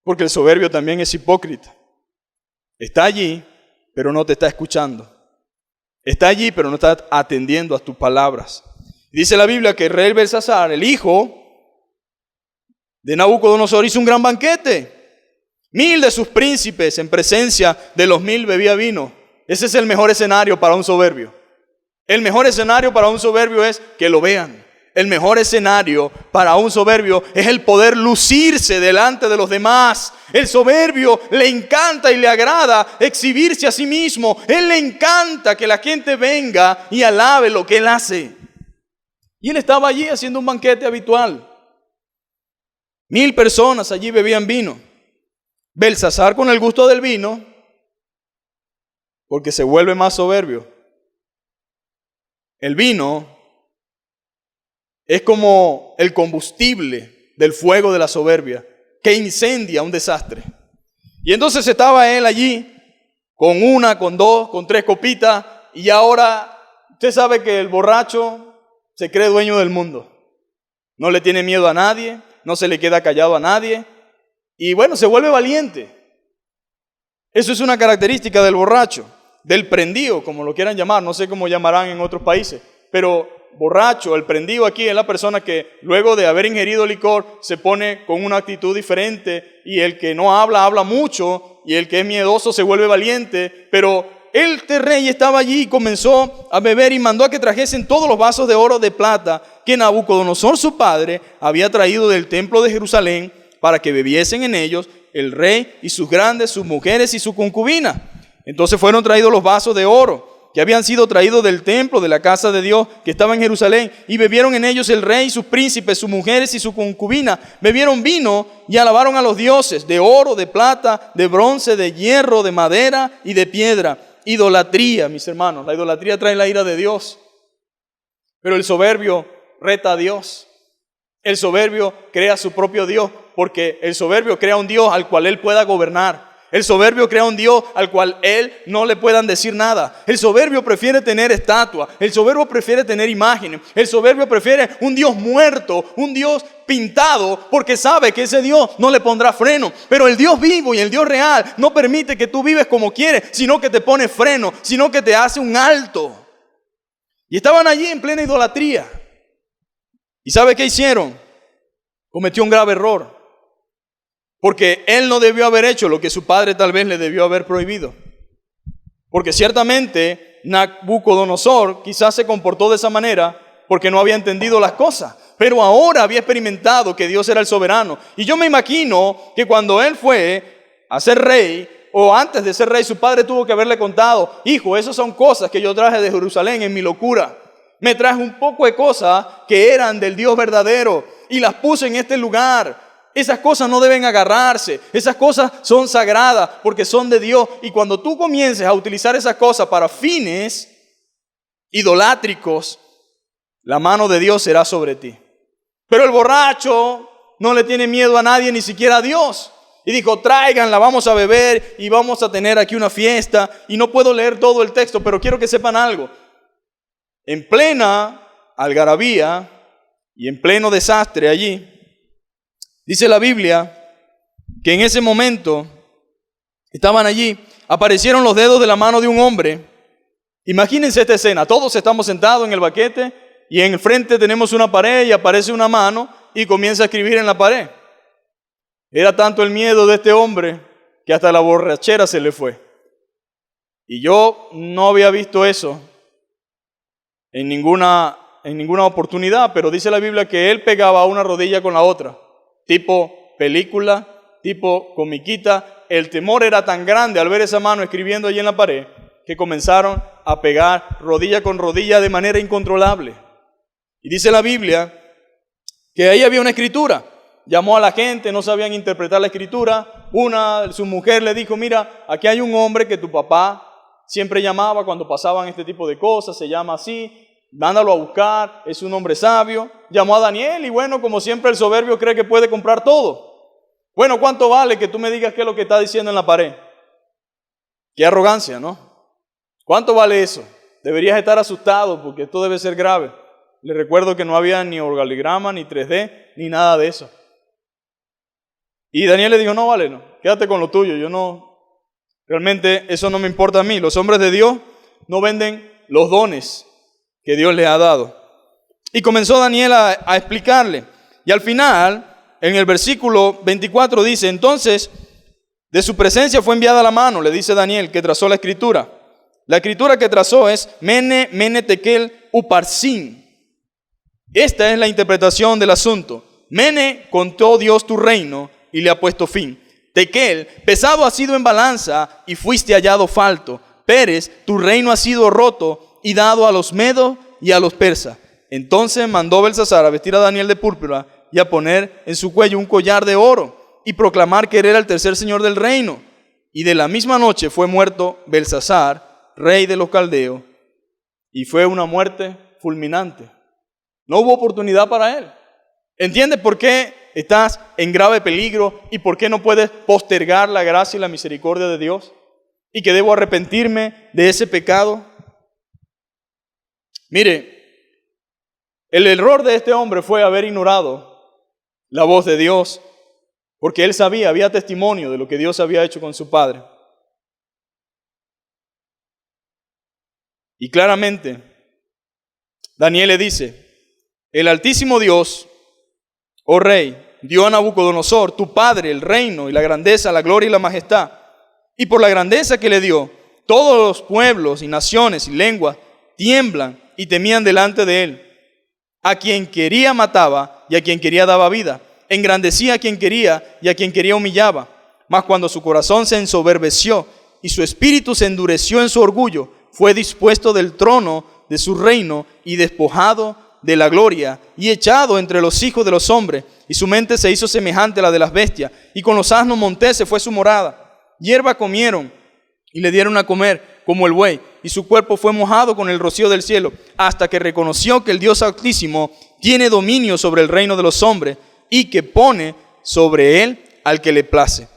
Porque el soberbio también es hipócrita. Está allí, pero no te está escuchando. Está allí, pero no está atendiendo a tus palabras. Dice la Biblia que el rey Belsasar, el hijo de Nabucodonosor, hizo un gran banquete. 1000 de sus príncipes en presencia de los 1000 bebía vino. Ese es el mejor escenario para un soberbio. El mejor escenario para un soberbio es que lo vean. el mejor escenario para un soberbio es el poder lucirse delante de los demás. El soberbio le encanta y le agrada exhibirse a sí mismo. Él le encanta que la gente venga y alabe lo que él hace. Y él estaba allí haciendo un banquete habitual. 1000 personas allí bebían vino. Belsasar, con el gusto del vino, porque se vuelve más soberbio. El vino es como el combustible del fuego de la soberbia, que incendia un desastre. Y entonces estaba él allí, con 1, con 2, con 3 copitas, y ahora usted sabe que el borracho se cree dueño del mundo. No le tiene miedo a nadie, no se le queda callado a nadie, y bueno, se vuelve valiente. Eso es una característica del borracho, del prendido, como lo quieran llamar, no sé cómo llamarán en otros países, pero borracho, el prendido aquí es la persona que luego de haber ingerido licor se pone con una actitud diferente, y el que no habla, habla mucho, y el que es miedoso se vuelve valiente. Pero este rey estaba allí y comenzó a beber y mandó a que trajesen todos los vasos de oro, de plata, que Nabucodonosor su padre había traído del templo de Jerusalén, para que bebiesen en ellos el rey y sus grandes, sus mujeres y su concubina. Entonces fueron traídos los vasos de oro que habían sido traídos del templo de la casa de Dios que estaba en Jerusalén, y bebieron en ellos el rey, sus príncipes, sus mujeres y su concubina. Bebieron vino y alabaron a los dioses de oro, de plata, de bronce, de hierro, de madera y de piedra. Idolatría, mis hermanos. La idolatría trae la ira de Dios. Pero el soberbio reta a Dios. El soberbio crea su propio Dios, porque el soberbio crea un Dios al cual él pueda gobernar. El soberbio crea un Dios al cual él no le puedan decir nada. El soberbio prefiere tener estatua. El soberbio prefiere tener imágenes. El soberbio prefiere un Dios muerto, un Dios pintado, porque sabe que ese Dios no le pondrá freno. Pero el Dios vivo y el Dios real no permite que tú vives como quieres, sino que te pone freno, sino que te hace un alto. Y estaban allí en plena idolatría. ¿Y sabe qué hicieron? Cometió un grave error. Porque él no debió haber hecho lo que su padre tal vez le debió haber prohibido. Porque ciertamente Nabucodonosor quizás se comportó de esa manera porque no había entendido las cosas. Pero ahora había experimentado que Dios era el soberano. Y yo me imagino que cuando él fue a ser rey, o antes de ser rey, su padre tuvo que haberle contado: hijo, esas son cosas que yo traje de Jerusalén en mi locura. Me traje un poco de cosas que eran del Dios verdadero y las puse en este lugar. Esas cosas no deben agarrarse. Esas cosas son sagradas porque son de Dios. Y cuando tú comiences a utilizar esas cosas para fines idolátricos, la mano de Dios será sobre ti. Pero el borracho no le tiene miedo a nadie, ni siquiera a Dios. Y dijo: tráiganla, vamos a beber y vamos a tener aquí una fiesta. Y no puedo leer todo el texto, pero quiero que sepan algo. En plena algarabía y en pleno desastre allí, dice la Biblia que en ese momento estaban allí, aparecieron los dedos de la mano de un hombre. Imagínense esta escena: todos estamos sentados en el banquete y en el frente tenemos una pared y aparece una mano y comienza a escribir en la pared. Era tanto el miedo de este hombre que hasta la borrachera se le fue. Y yo no había visto eso en ninguna oportunidad, pero dice la Biblia que él pegaba una rodilla con la otra, tipo película, tipo comiquita. El temor era tan grande al ver esa mano escribiendo allí en la pared que comenzaron a pegar rodilla con rodilla de manera incontrolable. Y dice la Biblia que ahí había una escritura. Llamó a la gente, no sabían interpretar la escritura. Su mujer le dijo: mira, aquí hay un hombre que tu papá siempre llamaba cuando pasaban este tipo de cosas, se llama así, mándalo a buscar, es un hombre sabio. Llamó a Daniel y bueno, como siempre el soberbio cree que puede comprar todo. Bueno, ¿cuánto vale que tú me digas qué es lo que está diciendo en la pared? Qué arrogancia, ¿no? ¿Cuánto vale eso? Deberías estar asustado porque esto debe ser grave. Les recuerdo que no había ni organigrama, ni 3D, ni nada de eso. Y Daniel le dijo: no vale, no, quédate con lo tuyo, realmente eso no me importa a mí. Los hombres de Dios no venden los dones que Dios les ha dado. Y comenzó Daniel a explicarle. Y al final, en el versículo 24 dice: entonces, de su presencia fue enviada la mano, le dice Daniel, que trazó la escritura. La escritura que trazó es Mene, Mene, Tekel, Uparsin. Esta es la interpretación del asunto. Mene, contó Dios tu reino y le ha puesto fin. Tequel, pesado has sido en balanza y fuiste hallado falto. Pérez, tu reino ha sido roto y dado a los medos y a los persas. Entonces mandó Belsasar a vestir a Daniel de púrpura y a poner en su cuello un collar de oro y proclamar que él era el tercer señor del reino. Y de la misma noche fue muerto Belsasar, rey de los caldeos, y fue una muerte fulminante. No hubo oportunidad para él. ¿Entiendes por qué estás en grave peligro y por qué no puedes postergar la gracia y la misericordia de Dios? ¿Y que debo arrepentirme de ese pecado? Mire, el error de este hombre fue haber ignorado la voz de Dios, porque él sabía, había testimonio de lo que Dios había hecho con su padre. Y claramente, Daniel le dice, el Altísimo Dios, oh Rey, dio a Nabucodonosor, tu padre, el reino y la grandeza, la gloria y la majestad. Y por la grandeza que le dio, todos los pueblos y naciones y lenguas tiemblan y temían delante de él. A quien quería mataba y a quien quería daba vida. Engrandecía a quien quería y a quien quería humillaba. Mas cuando su corazón se ensoberbeció y su espíritu se endureció en su orgullo, fue dispuesto del trono de su reino y despojado de la gloria y echado entre los hijos de los hombres, y su mente se hizo semejante a la de las bestias, y con los asnos monteses fue su morada. Hierba comieron y le dieron a comer como el buey, y su cuerpo fue mojado con el rocío del cielo, hasta que reconoció que el Dios Altísimo tiene dominio sobre el reino de los hombres, y que pone sobre él al que le place.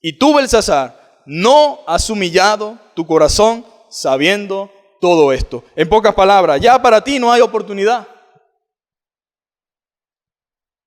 Y tú, Belsasar, no has humillado tu corazón sabiendo todo esto. En pocas palabras, ya para ti no hay oportunidad.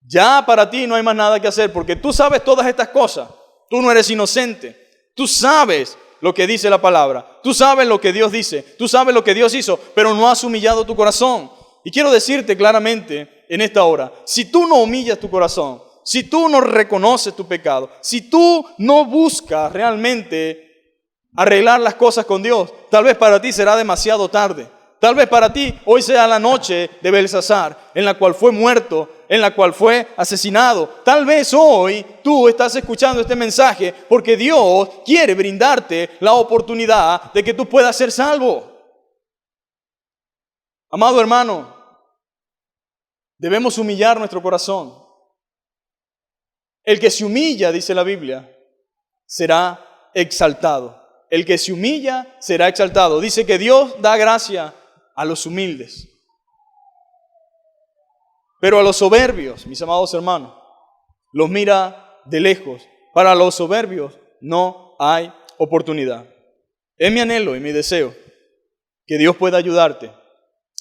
Ya para ti no hay más nada que hacer, porque tú sabes todas estas cosas. Tú no eres inocente. Tú sabes lo que dice la palabra. Tú sabes lo que Dios dice. Tú sabes lo que Dios hizo, pero no has humillado tu corazón. Y quiero decirte claramente en esta hora, si tú no humillas tu corazón, si tú no reconoces tu pecado, si tú no buscas realmente arreglar las cosas con Dios, tal vez para ti será demasiado tarde. Tal vez para ti hoy sea la noche de Belsasar, en la cual fue muerto, en la cual fue asesinado. Tal vez hoy tú estás escuchando este mensaje porque Dios quiere brindarte la oportunidad de que tú puedas ser salvo. Amado hermano, debemos humillar nuestro corazón. El que se humilla, dice la Biblia, será exaltado. El que se humilla será exaltado. Dice que Dios da gracia a los humildes. Pero a los soberbios, mis amados hermanos, los mira de lejos. Para los soberbios no hay oportunidad. Es mi anhelo y mi deseo que Dios pueda ayudarte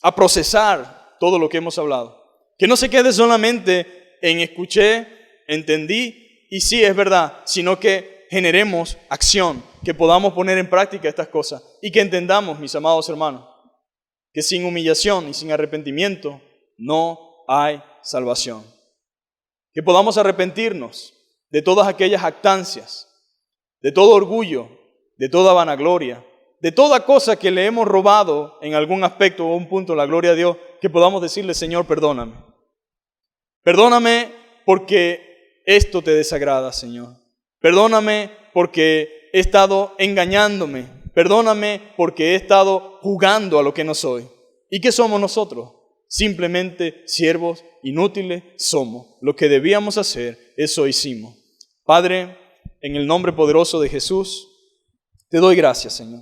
a procesar todo lo que hemos hablado. Que no se quede solamente en escuché, entendí y sí es verdad, sino que generemos acción, que podamos poner en práctica estas cosas y que entendamos, mis amados hermanos, que sin humillación y sin arrepentimiento no hay salvación. Que podamos arrepentirnos de todas aquellas jactancias, de todo orgullo, de toda vanagloria, de toda cosa que le hemos robado en algún aspecto o un punto la gloria a Dios, que podamos decirle, Señor, perdóname. Perdóname porque esto te desagrada, Señor. Perdóname porque he estado engañándome. Perdóname porque he estado jugando a lo que no soy. ¿Y qué somos nosotros? Simplemente siervos inútiles somos. Lo que debíamos hacer, eso hicimos. Padre, en el nombre poderoso de Jesús, te doy gracias, Señor.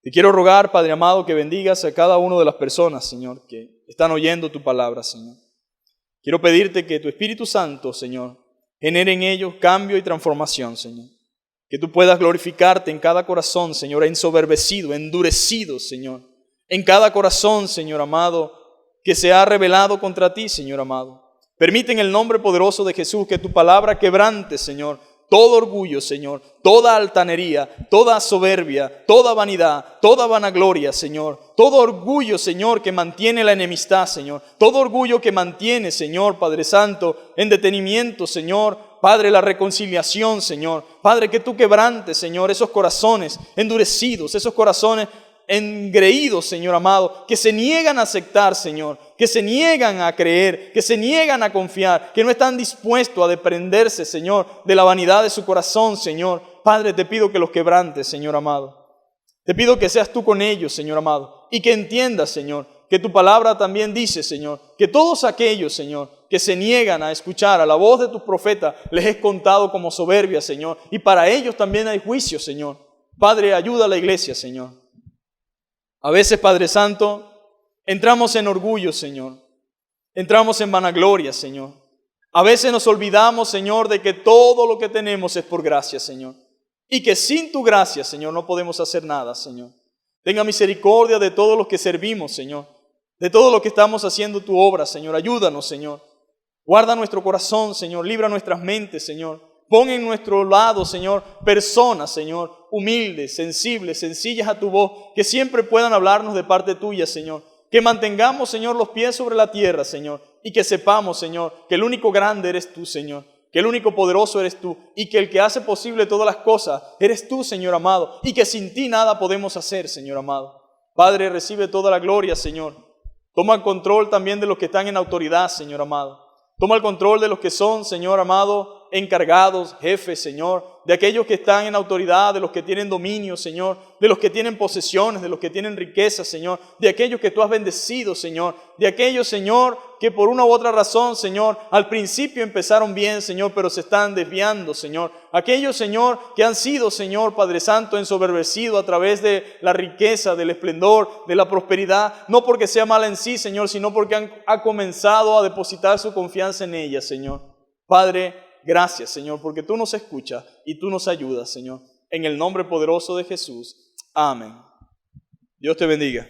Te quiero rogar, Padre amado, que bendigas a cada una de las personas, Señor, que están oyendo tu palabra, Señor. Quiero pedirte que tu Espíritu Santo, Señor, genere en ellos cambio y transformación, Señor. Que tú puedas glorificarte en cada corazón, Señor, ensoberbecido, endurecido, Señor. En cada corazón, Señor amado, que se ha rebelado contra ti, Señor amado. Permite en el nombre poderoso de Jesús que tu palabra quebrante, Señor, todo orgullo, Señor, toda altanería, toda soberbia, toda vanidad, toda vanagloria, Señor. Todo orgullo, Señor, que mantiene la enemistad, Señor. Todo orgullo que mantiene, Señor, Padre Santo, en detenimiento, Señor. Padre, la reconciliación, Señor. Padre, que tú quebrantes, Señor, esos corazones endurecidos, esos corazones engreídos, Señor amado, que se niegan a aceptar, Señor, que se niegan a creer, que se niegan a confiar, que no están dispuestos a desprenderse, Señor, de la vanidad de su corazón, Señor. Padre, te pido que los quebrantes, Señor amado. Te pido que seas tú con ellos, Señor amado, y que entiendas, Señor, que tu palabra también dice, Señor, que todos aquellos, Señor, que se niegan a escuchar a la voz de tus profetas, les es contado como soberbia, Señor, y para ellos también hay juicio, Señor. Padre, ayuda a la iglesia, Señor. A veces, Padre Santo, entramos en orgullo, Señor. Entramos en vanagloria, Señor. A veces nos olvidamos, Señor, de que todo lo que tenemos es por gracia, Señor. Y que sin tu gracia, Señor, no podemos hacer nada, Señor. Tenga misericordia de todos los que servimos, Señor. De todos los que estamos haciendo tu obra, Señor. Ayúdanos, Señor. Guarda nuestro corazón, Señor. Libra nuestras mentes, Señor. Pon en nuestro lado, Señor, personas, Señor, humildes, sensibles, sencillas a tu voz, que siempre puedan hablarnos de parte tuya, Señor. Que mantengamos, Señor, los pies sobre la tierra, Señor, y que sepamos, Señor, que el único grande eres tú, Señor, que el único poderoso eres tú, y que el que hace posible todas las cosas eres tú, Señor amado, y que sin ti nada podemos hacer, Señor amado. Padre, recibe toda la gloria, Señor. Toma el control también de los que están en autoridad, Señor amado. Toma el control de los que son, Señor amado, encargados, jefes, Señor, de aquellos que están en autoridad, de los que tienen dominio, Señor, de los que tienen posesiones, de los que tienen riqueza, Señor, de aquellos que tú has bendecido, Señor, de aquellos, Señor, que por una u otra razón, Señor, al principio empezaron bien, Señor, pero se están desviando, Señor. Aquellos, Señor, que han sido, Señor, Padre Santo, ensoberbecidos a través de la riqueza, del esplendor, de la prosperidad, no porque sea mala en sí, Señor, sino porque han comenzado a depositar su confianza en ella, Señor. Padre, gracias, Señor, porque tú nos escuchas y tú nos ayudas, Señor. En el nombre poderoso de Jesús. Amén. Dios te bendiga.